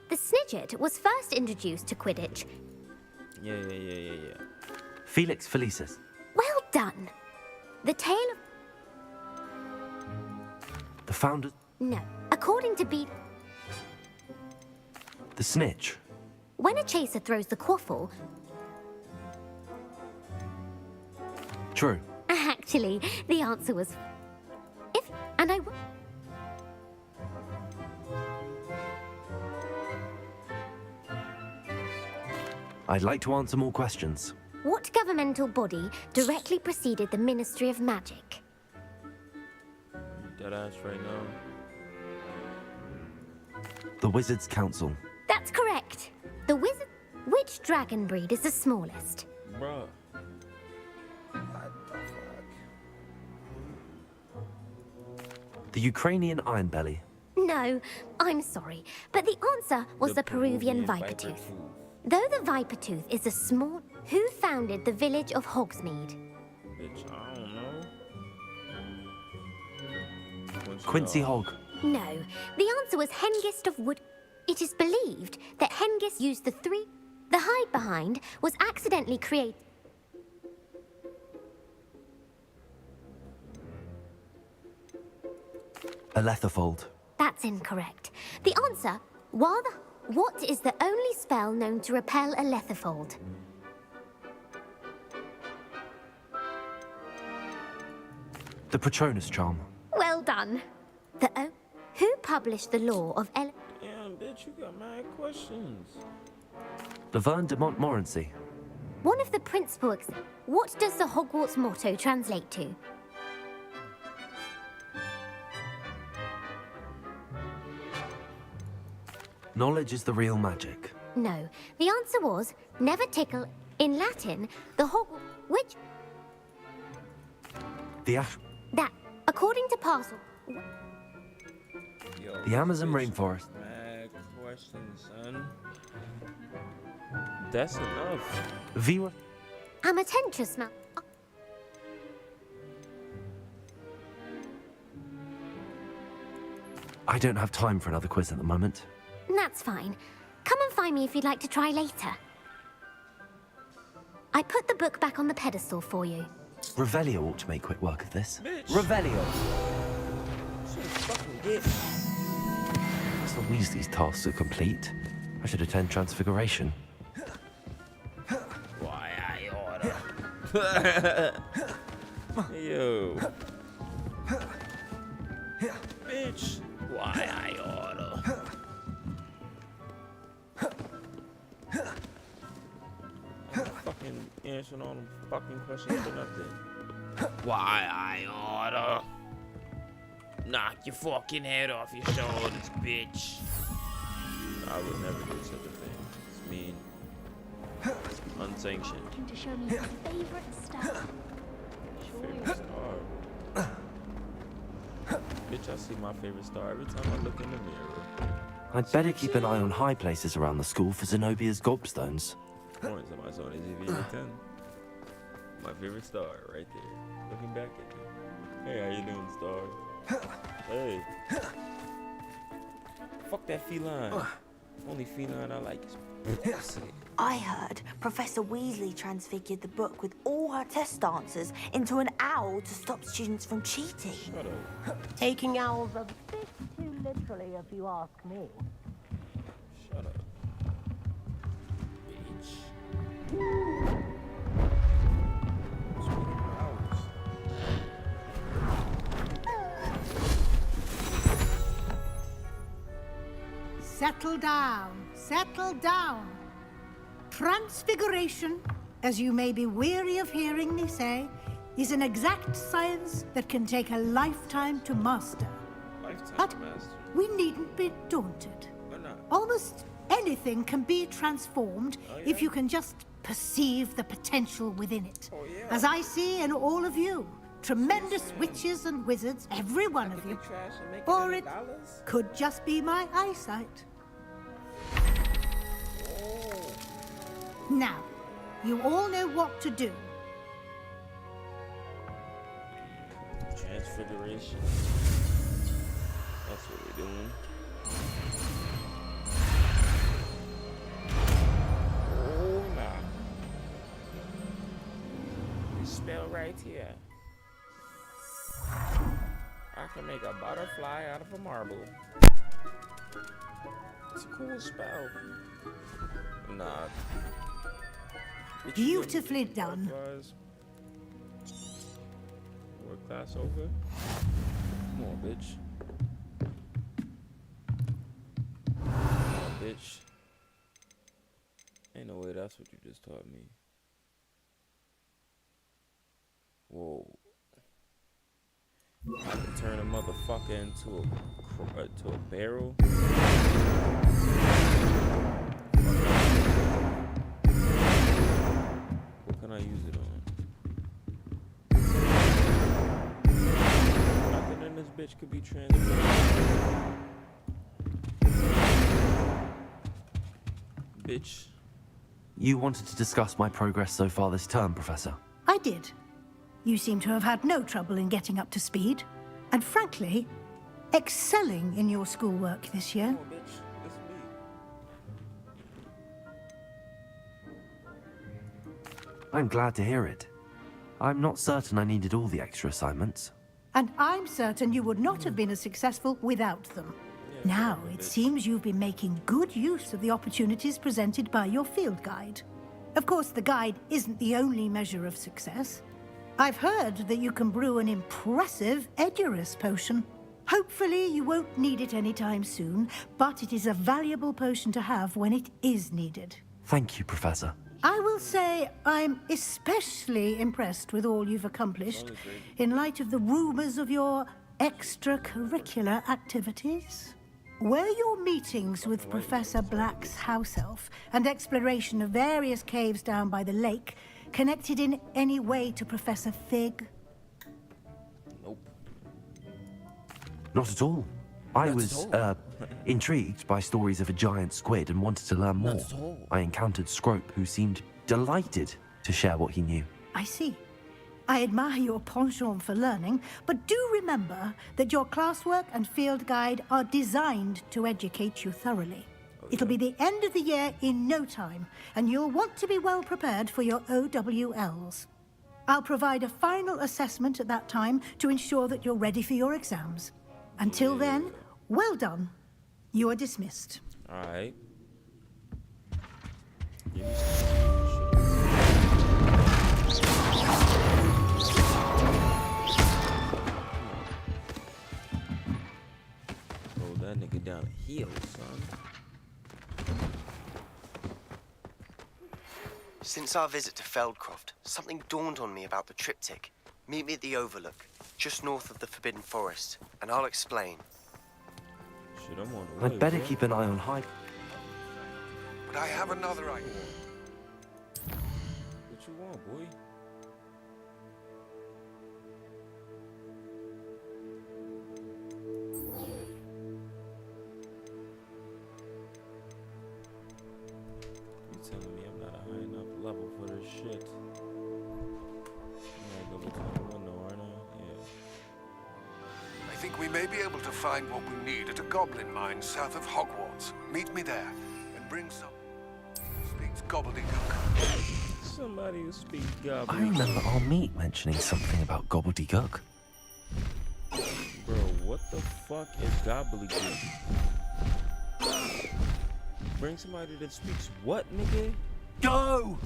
The Snidget was first introduced to Quidditch. Yeah. Felix Felicis. Well done. The tale of... The founder. No. According to Beat... The snitch. When a chaser throws the quaffle... True. Actually, the answer was... If... And I... I'd like to answer more questions. What governmental body directly preceded the Ministry of Magic? Dead ass right now. The Wizards' Council. That's correct. The wizard... Which dragon breed is the smallest? Bruh. The Ukrainian Iron Belly. No, I'm sorry, but the answer was the Peruvian Viper Tooth. Though the Viper Tooth is a small... Who founded the village of Hogsmeade? Bitch, I don't know. Quincy Hogg. No, the answer was Hengist of Wood. It is believed that Hengist used the hide behind was accidentally created. A Letherfold. That's incorrect. The answer, what is the only spell known to repel a Letherfold? The Patronus Charm. Well done. Who published the law of Damn, bitch, you got mad questions. Laverne de Montmorency. One of the principal... What does the Hogwarts motto translate to? Knowledge is the real magic. No, the answer was never tickle. In Latin, the which... That, according to Parcel... The Amazon rainforest. Mad questions, son. That's enough. Viva. Amatentious man. I don't have time for another quiz at the moment. That's fine. Come and find me if you'd like to try later. I put the book back on the pedestal for you. Revelio ought to make quick work of this. Bitch. Revelio! Fucking get. Professor Weasley's tasks are complete. I should attend Transfiguration. Why I order. Yo. Bitch. Why I order. I'm fucking answering all them fucking questions for nothing. Why I order. Knock your fucking head off your shoulders, bitch. I would never do such a thing. It's mean. It's unsanctioned. To show me your favorite star. Favorite star. Bitch, I see my favorite star every time I look in the mirror. I'd better keep an eye on high places around the school for Zenobia's gobstones. Points on my zone is EV 10. My favorite star right there. Looking back at me. Hey, how you doing, star? Hey. Fuck that feline. Only feline I like is pussy. I heard Professor Weasley transfigured the book with all her test answers into an owl to stop students from cheating. Shut up. Taking owls a bit too literally, if you ask me. Shut up. Bitch. Settle down, settle down. Transfiguration, as you may be weary of hearing me say, is an exact science that can take a lifetime to master. But we needn't be daunted. Almost anything can be transformed if you can just perceive the potential within it. As I see in all of you, tremendous witches and wizards, every one of you. Or it could just be my eyesight. Now, you all know what to do. Transfiguration. That's what we're doing. Oh, nah. This spell right here. I can make a butterfly out of a marble. It's a cool spell. Nah. Beautifully done. Work class over. Come on, bitch. Come on, bitch. Ain't no way that's what you just taught me. Whoa. I can turn a motherfucker into a barrel. What can I use it on? Nothing in this bitch could be transferred. Bitch. You wanted to discuss my progress so far this term, Professor. I did. You seem to have had no trouble in getting up to speed, and frankly, excelling in your schoolwork this year. I'm glad to hear it. I'm not certain I needed all the extra assignments. And I'm certain you would not have been as successful without them. Now, it seems you've been making good use of the opportunities presented by your field guide. Of course, the guide isn't the only measure of success. I've heard that you can brew an impressive Edurus potion. Hopefully, you won't need it anytime soon, but it is a valuable potion to have when it is needed. Thank you, Professor. I will say I'm especially impressed with all you've accomplished in light of the rumors of your extracurricular activities. Were your meetings with Professor Black's house elf and exploration of various caves down by the lake connected in any way to Professor Fig? Nope. Not at all. I was, intrigued by stories of a giant squid and wanted to learn more. I encountered Scrope, who seemed delighted to share what he knew. I see. I admire your penchant for learning, but do remember that your classwork and field guide are designed to educate you thoroughly. It'll be the end of the year in no time, and you'll want to be well prepared for your OWLs. I'll provide a final assessment at that time to ensure that you're ready for your exams. Until then, well done. You are dismissed. All right. Roll that nigga down a hill, son. Since our visit to Feldcroft, something dawned on me about the triptych. Meet me at the Overlook, just north of the Forbidden Forest, and I'll explain. Shit, I'm on the way, I'd better bro. keep an eye on Hyde. But I have another idea. What you want, boy? You telling me I'm not a high enough level for this shit? I'm at level 21 though, aren't I? Yeah. I think we may be able to find what we need at a goblin mine south of Hogwarts. Meet me there and bring some. Speaks gobbledygook. Somebody who speaks gobbledygook. I remember our meet mentioning something about gobbledygook. Bro, what the fuck is gobbledygook? Bring somebody that speaks what, nigga? Go!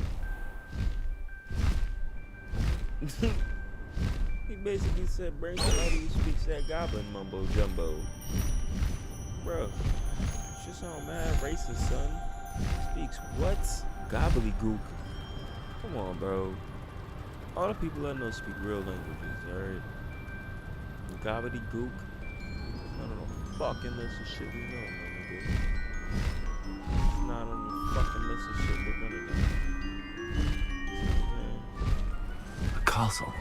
He basically said, bring somebody who speaks that goblin mumbo jumbo. Bro, shit sound mad racist, son. Speaks what? Gobbledygook. Come on, bro. All the people I know speak real languages, alright? Gobbledygook. None of the fucking list of shit we know, my nigga. It's not on the fucking list of shit we're gonna do. The castle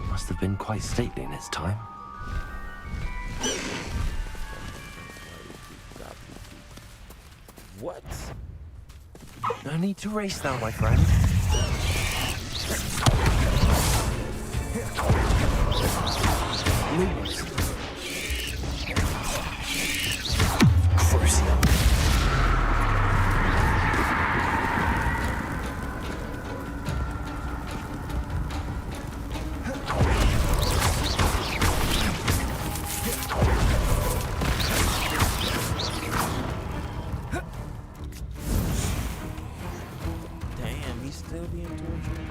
must have been quite stately in its time. What? No need to race now, my friend. Lumos. Crucial. Damn, he's still being tortured.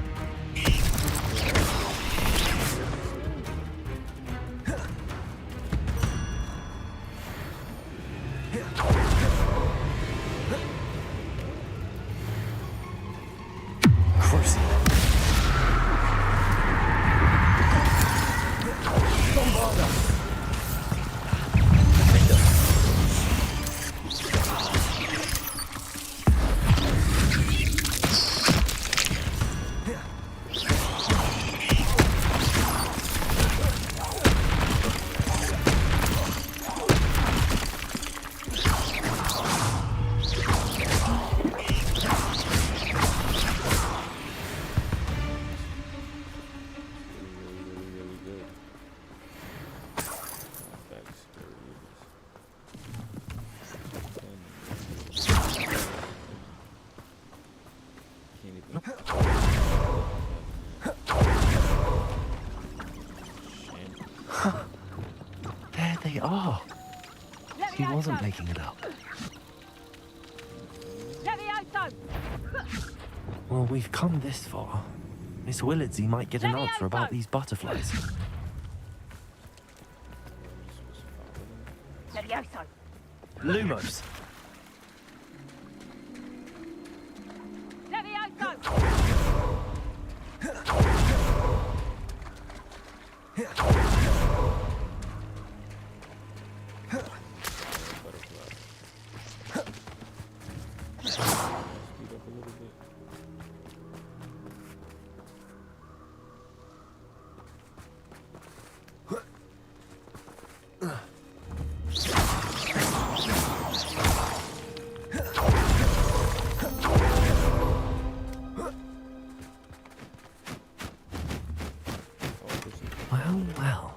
can't even. There they are. He wasn't making it up. Levioso! Well, we've come this far. Miss Willardsey might get an answer about these butterflies. Levioso! Lumos! Well, well.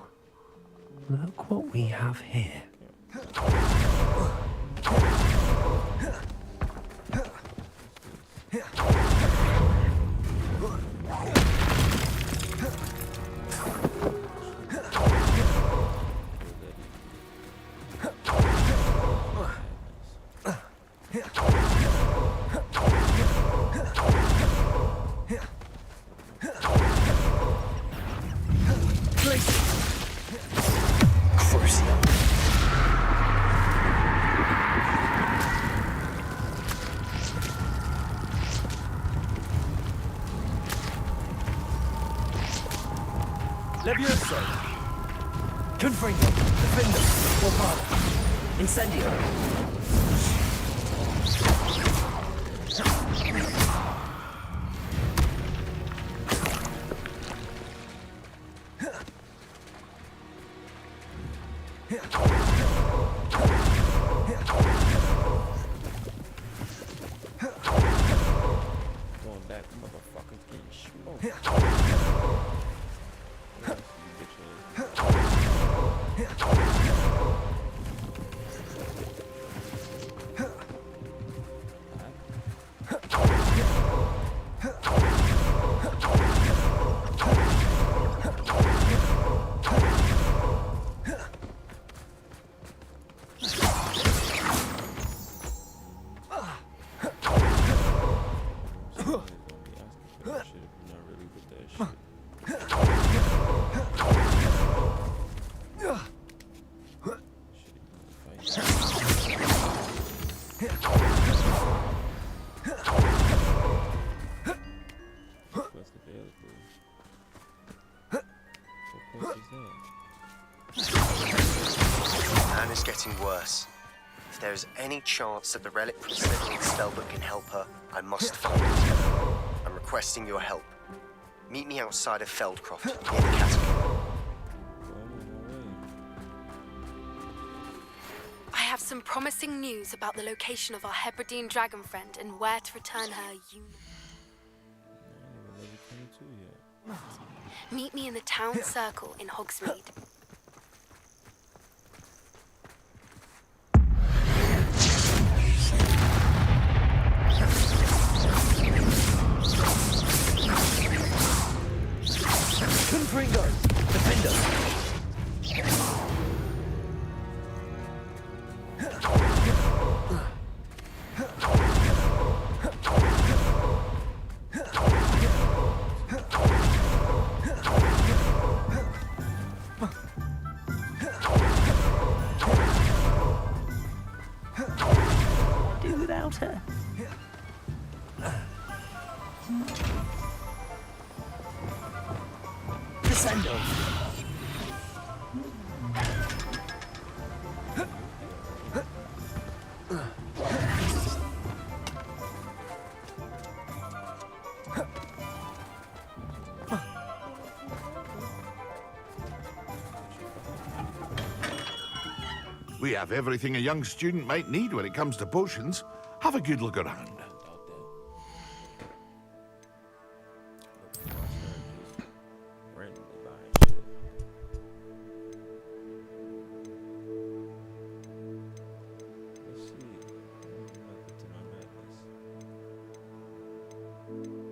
Look what we have here. Levioso! Confringo! Defendo! Warpada! Incendio! Going back, motherfuckers getting smoked. Anne is getting worse. If there is any chance that the relic from Slytherin's spellbook can help her, I must find it. I'm requesting your help. Meet me outside of Feldcroft, near the catacomb. I have some promising news about the location of our Hebridean dragon friend and where to return her Meet me in the town circle in Hogsmeade. Confringo! Defendo! Do without her. Descendo! We have everything a young student might need when it comes to potions. Have a good look around. Let's see. Back to my madness.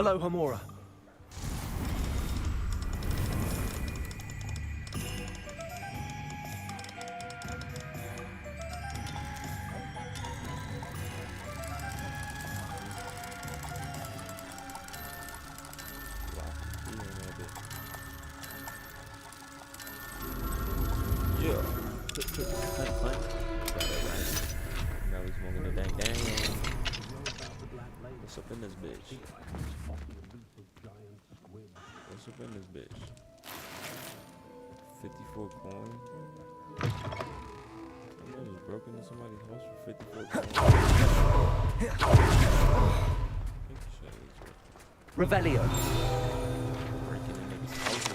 Aloha Mora. Yeah. Clank. Got it right. Now we smoking the dang dang. What's up in this bitch? What's up in this bitch? 54 coin. I just broke into somebody's house for 54 coin. Revelio. Breaking into niggas' houses.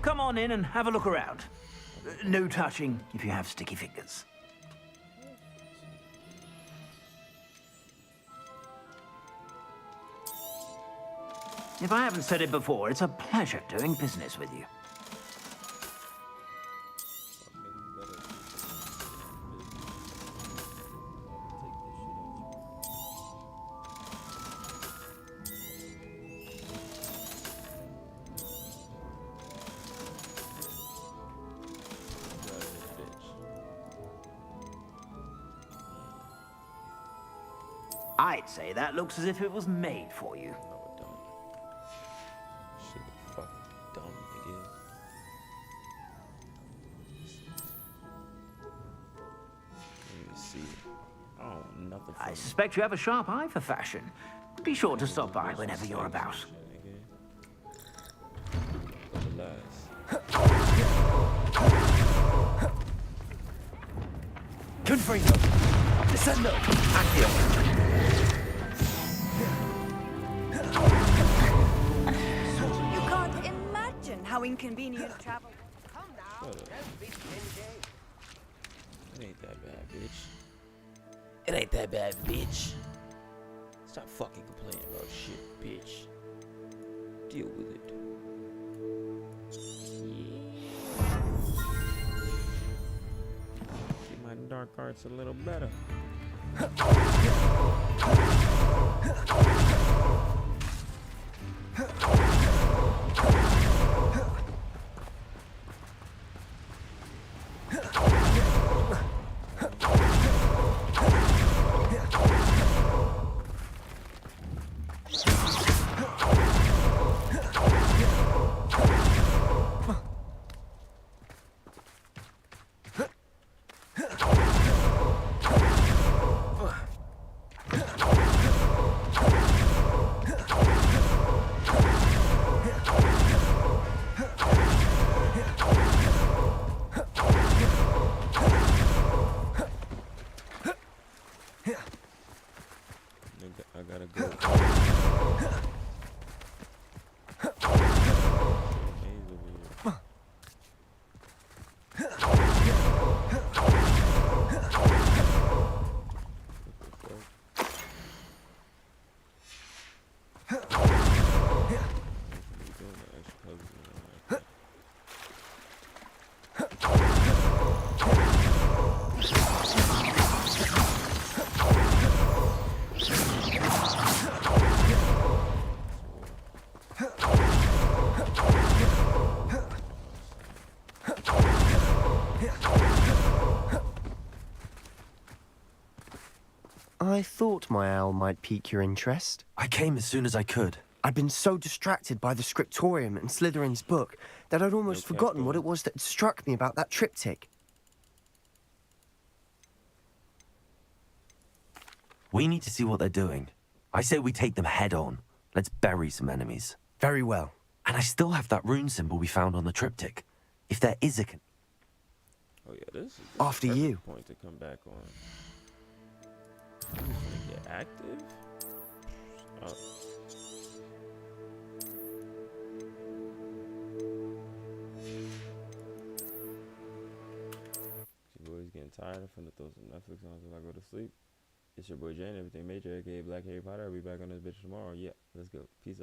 Come on in and have a look around. No touching if you have sticky fingers. If I haven't said it before, it's a pleasure doing business with you. I'd say that looks as if it was made for you. No, it don't. Shit is fucking dumb, nigga. Let me see. Oh, nothing. I suspect you have a sharp eye for fashion. Be sure to stop by whenever you're about. Confringo. Descendo. Accio. You can't imagine how inconvenient travel. It ain't that bad, bitch. It ain't that bad, bitch. Stop fucking complaining about shit, bitch. Deal with it. Get my dark arts a little better. I gotta go. I thought my owl might pique your interest. I came as soon as I could. I'd been so distracted by the scriptorium and Slytherin's book that I'd almost forgotten what it was that struck me about that triptych. We need to see what they're doing. I say we take them head on. Let's bury some enemies. Very well. And I still have that rune symbol we found on the triptych. If there is a... Oh yeah, this is after the you. Point to come back on. Who's gonna get active? Your boy's getting tired. I'm finna throw some Netflix on until I go to sleep. It's your boy Jay and everything major, aka Black Harry Potter. I'll be back on this bitch tomorrow. Yeah, let's go. Peace out.